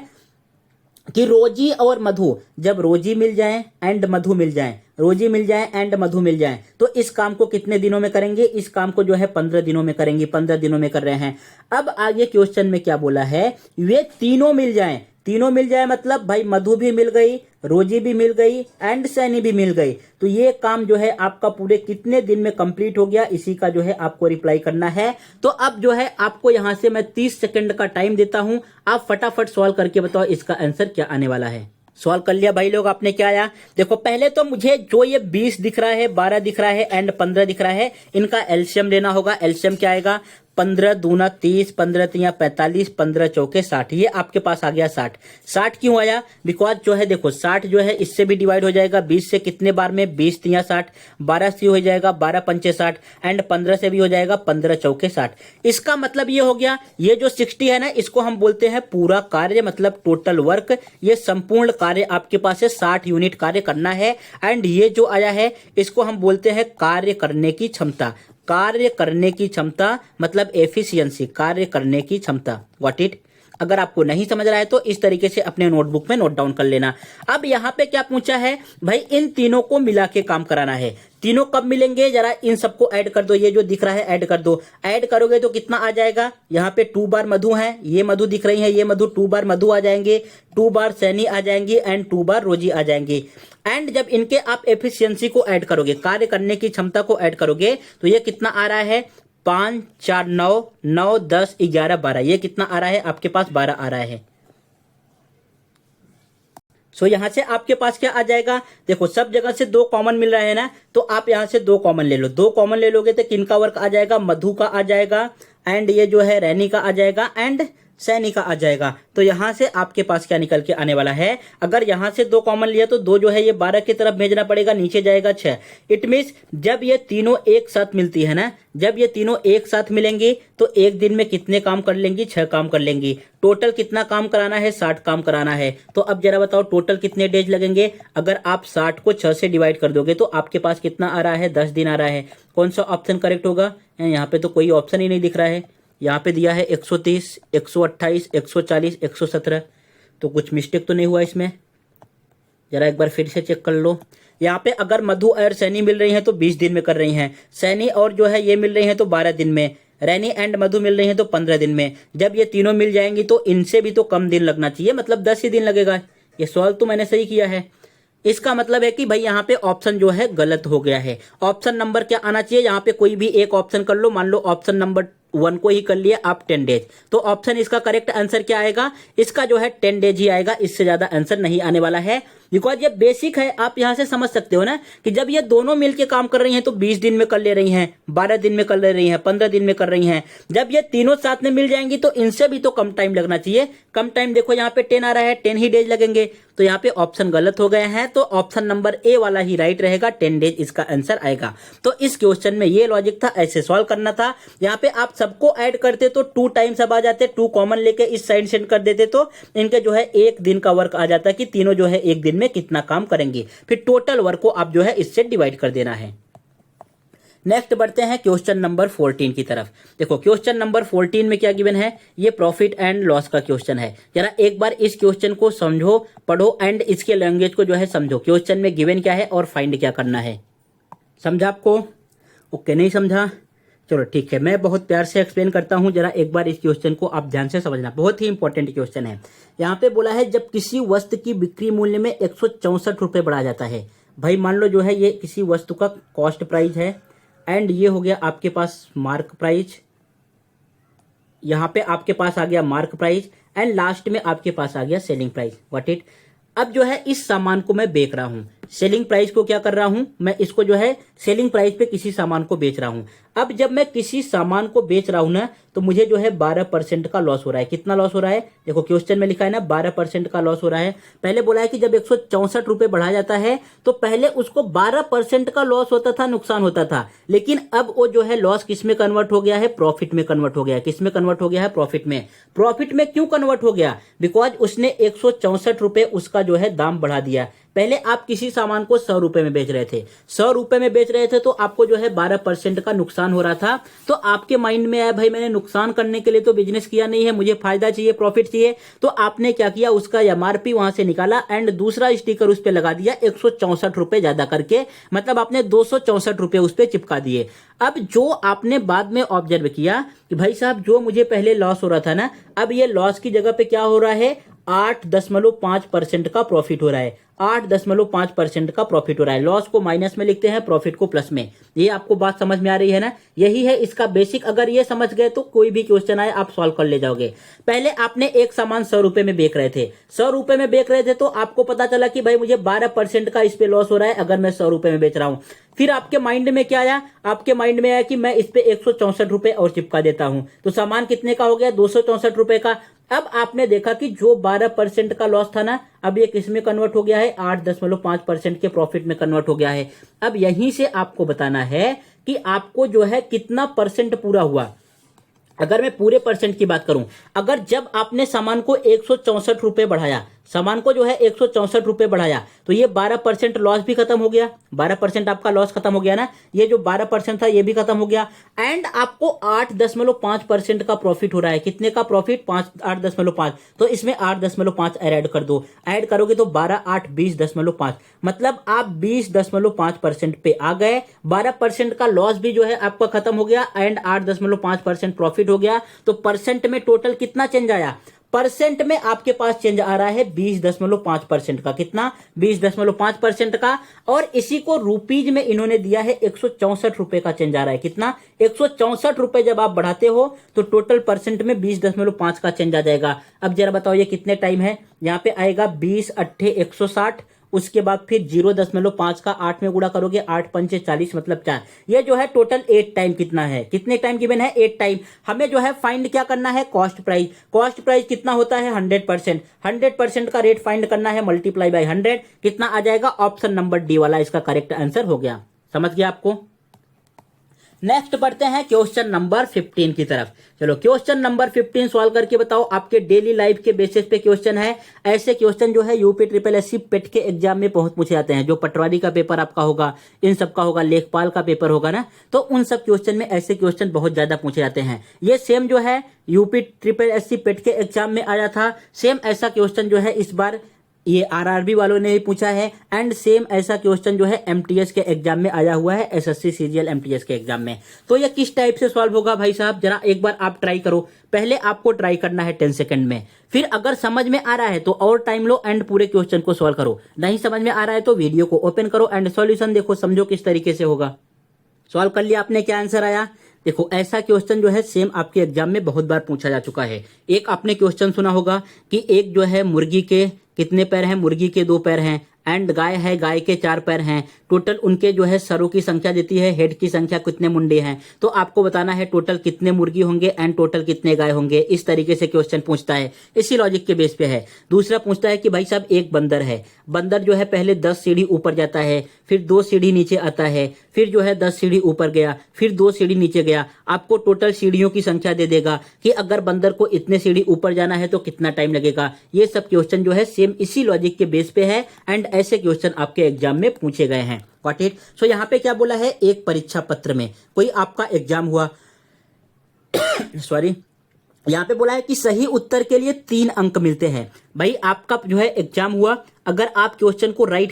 कि रोजी और मधु, जब रोजी मिल जाए एंड मधु मिल जाए, रोजी मिल जाए एंड मधु मिल जाए, तो इस काम को कितने दिनों में करेंगे, इस काम को जो है 15 दिनों में करेंगे, 15 दिनों में कर रहे हैं। अब आगे क्वेश्चन में क्या बोला है, वे तीनों मिल जाए, तीनों मिल जाए मतलब भाई मधु भी मिल गई, रोजी भी मिल गई एंड सैनी भी मिल गई, तो ये काम जो है आपका पूरे कितने दिन में कंप्लीट हो गया, इसी का जो है आपको रिप्लाई करना है। तो अब जो है आपको यहां से मैं 30 सेकंड का टाइम देता हूं, आप फटाफट सॉल्व करके बताओ इसका आंसर क्या आने वाला है। सॉल्व कर लिया भाई लोग आपने, क्या आया देखो। पहले तो मुझे जो ये 20 दिख रहा है, 12 दिख रहा है एंड 15 दिख रहा है, इनका एलसीएम लेना होगा। एलसीएम क्या आएगा, 15 दूना 30, 15 तिया 45, 15 चौके 60, ये आपके पास आ गया 60। 60 क्यों आया, बिकॉज जो है देखो 60 जो है इससे भी डिवाइड हो जाएगा 20 से कितने बार में, 20 तिया 60, 12 से हो जाएगा 12 पंचे 60 एंड 15 से भी हो जाएगा 15 चौके 60। इसका मतलब ये हो गया, ये जो 60 है ना, इसको हम बोलते हैं पूरा कार्य, मतलब टोटल वर्क, ये संपूर्ण कार्य आपके पास है, 60 यूनिट कार्य करना है। एंड ये जो आया है इसको हम बोलते हैं कार्य करने की क्षमता, कार्य करने की क्षमता मतलब एफिशिएंसी, कार्य करने की क्षमता। व्हाट इट, अगर आपको नहीं समझ रहा है तो इस तरीके से अपने नोटबुक में नोट डाउन कर लेना। अब यहाँ पे क्या पूछा है भाई, इन तीनों को मिला के काम कराना है। तीनों कब मिलेंगे, जरा इन सबको ऐड कर दो, ये जो दिख रहा है ऐड कर दो। ऐड करोगे तो कितना आ जाएगा, यहाँ पे 2 बार मधु है, ये मधु दिख रही है, ये मधु 2 बार मधु आ जाएंगे, 2 बार सैनी आ जाएंगी एंड 2 बार रोजी आ जाएंगी। एंड जब इनके आप एफिशिएंसी को ऐड करोगे, कार्य करने की क्षमता को ऐड करोगे, तो ये कितना आ रहा है, 5 4 9 9 10 11 12, ये कितना आ रहा है आपके पास, 12 आ रहा है। सो यहां से आपके पास क्या आ जाएगा, देखो सब जगह से 2 कॉमन मिल रहा है ना, तो आप यहां से 2 कॉमन ले लो। 2 कॉमन ले लोगे तो किनका वर्क आ जाएगा, मधु का आ जाएगा एंड ये जो है रैनी का आ जाएगा एंड सैनी का आ जाएगा। तो यहाँ से आपके पास क्या निकल के आने वाला है, अगर यहाँ से 2 कॉमन लिया तो 2 जो है ये 12 की तरफ भेजना पड़ेगा, नीचे जाएगा 6। इट मीन्स जब ये तीनों एक साथ मिलती है ना, जब ये तीनों एक साथ मिलेंगी तो एक दिन में कितने काम कर लेंगी, 6 काम कर लेंगी। टोटल कितना काम कराना है, 60 काम कराना है। तो अब जरा बताओ टोटल कितने डेज लगेंगे। अगर आप 60 को 6 से डिवाइड कर दोगे तो आपके पास कितना आ रहा है, 10 दिन आ रहा है। कौन सा ऑप्शन करेक्ट होगा, यहाँ पे तो कोई ऑप्शन ही नहीं दिख रहा है। यहाँ पे दिया है 130, 128, 140, 117, तो कुछ मिस्टेक तो नहीं हुआ इसमें। जरा एक बार फिर से चेक कर लो। यहाँ पे अगर मधु और सैनी मिल रही हैं तो 20 दिन में कर रही हैं, सैनी और जो है ये मिल रही हैं तो 12 दिन में, रैनी एंड मधु मिल रही हैं तो 15 दिन में। जब ये तीनों मिल जाएंगी तो इनसे भी तो कम दिन लगना चाहिए, मतलब 10 ही दिन लगेगा। ये सवाल तो मैंने सही किया है। इसका मतलब है कि भाई यहाँ पे ऑप्शन जो है गलत हो गया है। ऑप्शन नंबर क्या आना चाहिए, यहाँ पे कोई भी एक ऑप्शन कर लो। मान लो ऑप्शन नंबर 1 को ही कर लिया आप, 10 डेज। तो ऑप्शन इसका करेक्ट आंसर क्या आएगा, इसका जो है 10 डेज ही आएगा, इससे ज्यादा आंसर नहीं आने वाला है। बिकॉज ये बेसिक है, आप यहां से समझ सकते हो ना कि जब ये दोनों मिलके काम कर रही हैं तो 20 दिन में कर ले रही हैं, 12 दिन में कर ले रही हैं, 15 दिन में कर रही हैं। जब ये तीनों साथ में मिल जाएंगी तो इनसे भी तो कम टाइम लगना चाहिए। कम टाइम देखो यहाँ पे 10 आ रहा है, 10 ही डेज लगेंगे। तो यहाँ पे ऑप्शन गलत हो गए हैं, तो ऑप्शन नंबर ए वाला ही राइट रहेगा, 10 डेज इसका आंसर आएगा। तो इस क्वेश्चन में ये लॉजिक था, ऐसे सॉल्व करना था। यहाँ पे आप सबको ऐड करते तो 2 टाइम्स अब आ जाते, 2 कॉमन लेके इस साइड सेंड कर देते तो इनके जो है एक दिन का वर्क आ जाता कि तीनों जो है एक दिन में कितना काम करेंगे। फिर टोटल वर्क को आप जो है इससे डिवाइड कर देना है। नेक्स्ट बढ़ते हैं क्वेश्चन नंबर 14 की तरफ। देखो क्वेश्चन नंबर 14 में क्या गिवन है, ये प्रॉफिट एंड लॉस का क्वेश्चन है। जरा एक बार इस क्वेश्चन को समझो, पढ़ो एंड इसके लैंग्वेज को जो है समझो। क्वेश्चन में गिवन क्या है और फाइंड क्या करना है। समझा आपको? ओके, नहीं समझा? चलो ठीक है, मैं बहुत प्यार से एक्सप्लेन करता हूं। जरा एक बार इस क्वेश्चन को आप ध्यान से समझना, बहुत ही इंपॉर्टेंट क्वेश्चन है। यहाँ पे बोला है जब किसी वस्तु की बिक्री मूल्य में 164 रुपए बढ़ा जाता है। भाई मान लो जो है ये किसी वस्तु का कॉस्ट प्राइस है एंड ये हो गया आपके पास मार्क प्राइस, यहाँ पे आपके पास आ गया मार्क प्राइस एंड लास्ट में आपके पास आ गया सेलिंग प्राइस। व्हाट इट, अब जो है इस सामान को मैं बेच रहा हूं, सेलिंग प्राइस को क्या कर रहा हूं, मैं इसको जो है सेलिंग प्राइस पे किसी सामान को बेच रहा हूं। अब जब मैं किसी सामान को बेच रहा हूं ना तो मुझे जो है 12% का लॉस हो रहा है। कितना लॉस हो रहा है, देखो क्वेश्चन में लिखा है ना 12% का लॉस हो रहा है। पहले बोला है कि जब 164 रुपए बढ़ा जाता है तो पहले उसको 12% का लॉस होता था, नुकसान होता था। लेकिन अब वो जो है लॉस किस में कन्वर्ट हो गया है, प्रॉफिट में कन्वर्ट हो गया है। किस में कन्वर्ट हो गया है, प्रॉफिट में। प्रॉफिट में क्यों कन्वर्ट हो गया, बिकॉज उसने 164 रुपए उसका जो है दाम बढ़ा दिया। पहले आप किसी सामान को 100 रुपए में बेच रहे थे, 100 रुपए में बेच रहे थे तो आपको जो है 12% का नुकसान हो रहा था। तो आपके माइंड में आया भाई मैंने नुकसान करने के लिए तो बिजनेस किया नहीं है, मुझे फायदा चाहिए, प्रॉफिट चाहिए। तो आपने क्या किया, उसका एमआरपी वहां से निकाला एंड दूसरा स्टिकर उस पर लगा दिया 164 रुपए ज्यादा करके, मतलब आपने 264 रुपए उस पर चिपका दिए। अब जो आपने बाद में ऑब्जर्व किया कि भाई साहब जो मुझे पहले लॉस हो रहा था ना, अब ये लॉस की जगह पे क्या हो रहा है, 8.5% का प्रॉफिट हो रहा है। 8.5% का प्रॉफिट हो रहा है। लॉस को माइनस में लिखते हैं, प्रॉफिट को प्लस में। ये आपको बात समझ में आ रही है ना, यही है इसका बेसिक। अगर ये समझ गए तो कोई भी क्वेश्चन आए आप सॉल्व कर ले जाओगे। पहले आपने एक सामान 100 रुपए में बेच रहे थे, 100 रुपए में बेच रहे थे तो आपको पता चला कि भाई मुझे 12% का इस पे लॉस हो रहा है अगर मैं 100 रुपए में बेच रहा हूं। फिर आपके माइंड में क्या आया, आपके माइंड में आया कि मैं इस पे 164 रुपए और चिपका देता हूं, तो सामान कितने का हो गया, 264 रुपए का। अब आपने देखा कि जो 12% का लॉस था ना, अब ये किस में कन्वर्ट हो गया है, 8.5% के प्रॉफिट में कन्वर्ट हो गया है। अब यहीं से आपको बताना है कि आपको जो है कितना परसेंट पूरा हुआ। अगर मैं पूरे परसेंट की बात करूं, अगर जब आपने सामान को 164 रुपए बढ़ाया, सामान को जो है 164 रुपए बढ़ाया, तो ये 12% लॉस भी खत्म हो गया। 12% आपका लॉस खत्म हो गया ना, ये जो 12% था ये भी खत्म हो गया एंड आपको 8.5% का प्रॉफिट हो रहा है। कितने का प्रॉफिट, 8.5, तो इसमें 8.5 ऐड कर दो। ऐड करोगे तो 12, 8, 20.5, मतलब आप 20.5% पे आ गए। 12% का लॉस भी जो है आपका खत्म हो गया एंड 8.5% प्रॉफिट हो गया। तो परसेंट में टोटल कितना चेंज आया, परसेंट में आपके पास चेंज आ रहा है 20.5% का। कितना, 20.5% का। और इसी को रुपीज में इन्होंने दिया है 164 रुपए का चेंज आ रहा है। कितना, 164 रुपए जब आप बढ़ाते हो तो टोटल परसेंट में 20.5 का चेंज आ जाएगा। अब जरा बताओ ये कितने टाइम है, यहाँ पे आएगा 20 × 8 160 उसके बाद फिर 0.5 का 8 में गुणा करोगे, 8 पंचे 40 मतलब 4। ये जो है टोटल 8 टाइम कितना है, कितने टाइम गिवन है, 8 टाइम। हमें जो है फाइंड क्या करना है, कॉस्ट प्राइस। कॉस्ट प्राइस कितना होता है 100%। 100% का रेट फाइंड करना है, मल्टीप्लाई बाय 100, कितना आ जाएगा, ऑप्शन नंबर डी वाला इसका करेक्ट आंसर हो गया। समझ गया आपको। नेक्स्ट बढ़ते हैं क्वेश्चन नंबर 15 की तरफ। चलो क्वेश्चन नंबर 15 सॉल्व करके बताओ। आपके डेली लाइफ के बेसिस पे क्वेश्चन है। ऐसे क्वेश्चन जो है यूपी ट्रिपल एससी पेट के एग्जाम में बहुत पूछे जाते हैं। जो पटवारी का पेपर आपका होगा, इन सब का होगा, लेखपाल का पेपर होगा ना, तो उन सब क्वेश्चन में ऐसे क्वेश्चन बहुत ज्यादा पूछे जाते हैं। ये सेम जो है यूपी ट्रिपल एससी पेट के एग्जाम में आया था, सेम ऐसा क्वेश्चन जो है इस बार ये आरआरबी वालों ने भी पूछा है, एंड सेम ऐसा क्वेश्चन जो है एमटीएस के एग्जाम में आया हुआ है, एसएससी सीजीएल एमटीएस के एग्जाम में। तो ये किस टाइप से सॉल्व होगा भाई साहब, जरा एक बार आप ट्राई करो। पहले आपको ट्राई करना है 10 सेकंड में, फिर अगर समझ में आ रहा है तो और टाइम लो एंड पूरे क्वेश्चन को सॉल्व करो। नहीं समझ में आ रहा है तो वीडियो को ओपन करो एंड सॉल्यूशन देखो, समझो किस तरीके से होगा। सॉल्व कर लिया आपने, क्या आंसर आया। देखो ऐसा क्वेश्चन जो है सेम आपके एग्जाम में बहुत बार पूछा जा चुका है। एक आपने क्वेश्चन सुना होगा कि एक जो है मुर्गी के कितने पैर हैं, मुर्गी के 2 पैर हैं, एंड गाय है, गाय के 4 पैर हैं। टोटल उनके जो है सरों की संख्या देती है, हेड की संख्या कितने मुंडे हैं। तो आपको बताना है टोटल कितने मुर्गी होंगे एंड टोटल कितने गाय होंगे। इस तरीके से क्वेश्चन पूछता है, इसी लॉजिक के बेस पे है। दूसरा पूछता है कि भाई साहब एक बंदर है, बंदर जो है पहले 10 सीढ़ी ऊपर जाता है, फिर 2 सीढ़ी नीचे आता है, फिर जो है 10 सीढ़ी ऊपर गया, फिर 2 सीढ़ी नीचे गया। आपको टोटल सीढ़ियों की संख्या दे देगा कि अगर बंदर को इतने सीढ़ी ऊपर जाना है तो कितना टाइम लगेगा। ये सब क्वेश्चन जो है सेम इसी लॉजिक के बेस पे है, एंड ऐसे क्वेश्चन आपके एग्जाम में पूछे गए हैं। Got it. सो यहाँ पे क्या बोला है, एक परीक्षा पत्र में कोई आपका एग्जाम हुआ सॉरी, यहाँ पे बोला है कि सही उत्तर के लिए 3 अंक मिलते हैं। भाई आपका जो है एग्जाम हुआ, अगर आप क्वेश्चन को राइट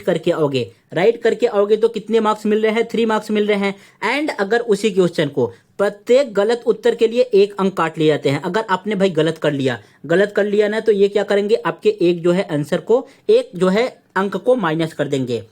करके आओगे तो कितने मार्क्स मिल रहे हैं, 3 मार्क्स मिल रहे हैं। एंड अगर उसी क्वेश्चन को प्रत्येक गलत उत्तर के लिए 1 अंक काट लिए जाते हैं। अगर आपने भाई गलत कर लिया ना, तो ये क्या करेंगे, आपके एक जो है आंसर को, एक जो है अंक को माइनस कर देंगे।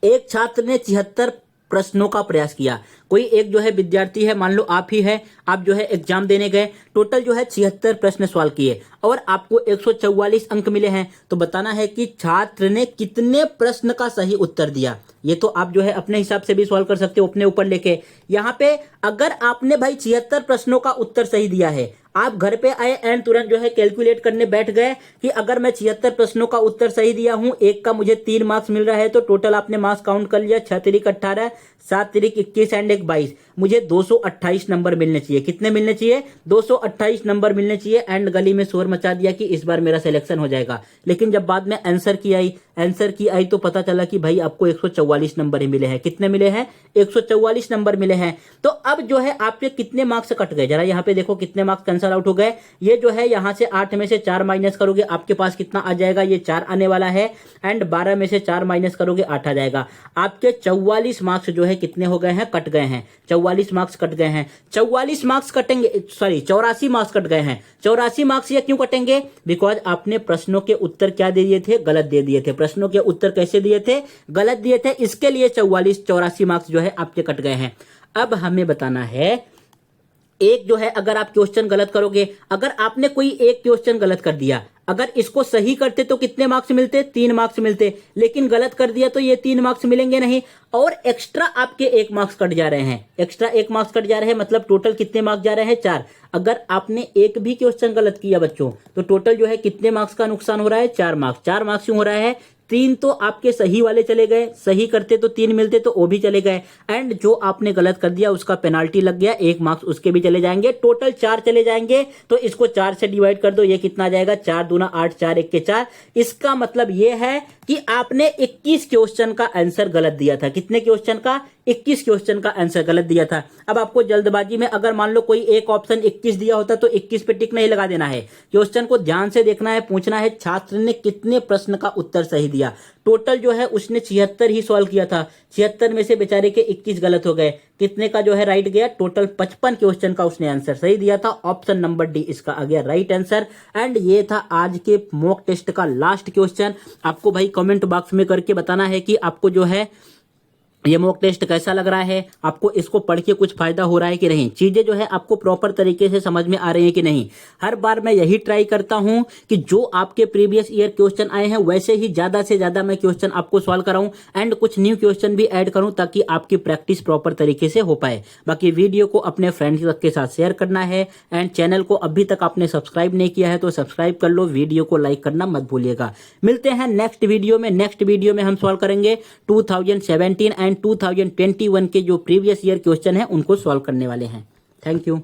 एक छात्र ने 76 प्रश्नों का प्रयास किया। कोई एक जो है विद्यार्थी है, मान लो आप ही है, आप जो है एग्जाम देने गए, टोटल जो है 76 प्रश्न सॉल्व किए और आपको 144 अंक मिले हैं। तो बताना है कि छात्र ने कितने प्रश्न का सही उत्तर दिया। ये तो आप जो है अपने हिसाब से भी सॉल्व कर सकते हो, अपने ऊपर लेके। यहाँ पे अगर आपने भाई 76 प्रश्नों का उत्तर सही दिया है, आप घर पे आए एंड तुरंत जो है कैलकुलेट करने बैठ गए कि अगर मैं 76 प्रश्नों का उत्तर सही दिया हूं, एक का मुझे 3 मार्क्स मिल रहा है, तो टोटल आपने मार्क्स काउंट कर लिया, 6 तिरिक 18, 7 तिरिक 21 एंड 1 22। मुझे 228 नंबर मिलने चाहिए। कितने मिलने चाहिए, 228 नंबर मिलने चाहिए। एंड गली में शोर मचा दिया कि इस बार मेरा सिलेक्शन हो जाएगा। लेकिन जब बाद में आंसर की आई तो पता चला कि भाई आपको 144 नंबर ही मिले हैं। कितने मिले हैं, 144 नंबर मिले हैं। तो अब जो है आपके कितने मार्क्स कट गए, जरा यहाँ पे देखो कितने मार्क्स कैंसल आउट हो गए। ये जो है यहाँ से 8 में से 4 माइनस करोगे, आपके पास कितना आ जाएगा, ये 4 आने वाला है। एंड 12 में से 4 माइनस करोगे, 8 आ जाएगा। आपके 44 मार्क्स जो है कितने हो गए हैं, कट गए हैं। 44 मार्क्स कट गए हैं। 44 मार्क्स कटेंगे, सॉरी 84 मार्क्स कट गए हैं। 84 मार्क्स ये क्यों कटेंगे, बिकॉज आपने प्रश्नों के उत्तर क्या दे दिए थे, गलत दे दिए थे। प्रश्नों के उत्तर कैसे दिए थे, गलत दिए थे, इसके लिए 84 मार्क्स जो है आपके कट गए हैं। अब हमें बताना है, एक जो है अगर आप क्वेश्चन गलत करोगे, अगर आपने कोई एक क्वेश्चन गलत कर दिया, अगर इसको सही करते तो कितने मार्क्स मिलते, 3 मार्क्स मिलते। लेकिन गलत कर दिया तो ये 3 मार्क्स मिलेंगे नहीं, और एक्स्ट्रा आपके 1 मार्क्स कट जा रहे हैं। एक्स्ट्रा 1 मार्क्स कट जा रहे हैं, मतलब टोटल कितने मार्क्स जा रहे हैं, 4। अगर आपने एक भी क्वेश्चन गलत किया बच्चों, तो टोटल जो है कितने मार्क्स का नुकसान हो रहा है, 4 मार्क्स। 4 मार्क्स क्यों हो रहा है, 3 तो आपके सही वाले चले गए, सही करते तो 3 मिलते तो वो भी चले गए। एंड जो आपने गलत कर दिया उसका पेनाल्टी लग गया, 1 मार्क्स उसके भी चले जाएंगे। टोटल 4 चले जाएंगे। तो इसको 4 से डिवाइड कर दो, ये कितना आ जाएगा, 4 दूना 8, 4 1 के 4। इसका मतलब ये है कि आपने 21 क्वेश्चन का आंसर गलत दिया था। कितने क्वेश्चन का, 21 क्वेश्चन का आंसर गलत दिया था। अब आपको जल्दबाजी में अगर मान लो कोई एक ऑप्शन 21 दिया होता तो 21 पे टिक नहीं लगा देना है, क्वेश्चन को ध्यान से देखना है, पूछना है छात्र ने कितने प्रश्न का उत्तर सही दिया। टोटल जो है उसने 76 ही सॉल्व किया था, 76 में से बेचारे के 21 गलत हो गए। कितने का जो है राइट गया, टोटल 55 क्वेश्चन का उसने आंसर सही दिया था। ऑप्शन नंबर डी इसका आ गया राइट आंसर। एंड ये था आज के मॉक टेस्ट का लास्ट क्वेश्चन। आपको भाई कमेंट बॉक्स में करके बताना है कि आपको जो है ये मॉक टेस्ट कैसा लग रहा है, आपको इसको पढ़ के कुछ फायदा हो रहा है कि नहीं, चीजें जो है आपको प्रॉपर तरीके से समझ में आ रही है कि नहीं। हर बार मैं यही ट्राई करता हूं कि जो आपके प्रीवियस ईयर क्वेश्चन आए हैं वैसे ही ज्यादा से ज्यादा मैं क्वेश्चन आपको सॉल्व कराऊं एंड कुछ न्यू क्वेश्चन भी ऐड करूं ताकि आपकी प्रैक्टिस प्रॉपर तरीके से हो पाए। बाकी वीडियो को अपने फ्रेंड्स के साथ शेयर करना है एंड चैनल को अभी तक आपने सब्सक्राइब नहीं किया है तो सब्सक्राइब कर लो, वीडियो को लाइक करना मत भूलिएगा। मिलते हैं नेक्स्ट वीडियो में। नेक्स्ट वीडियो में हम सॉल्व करेंगे 2017 एंड 2021 के जो प्रीवियस ईयर क्वेश्चन है उनको सॉल्व करने वाले हैं। Thank you.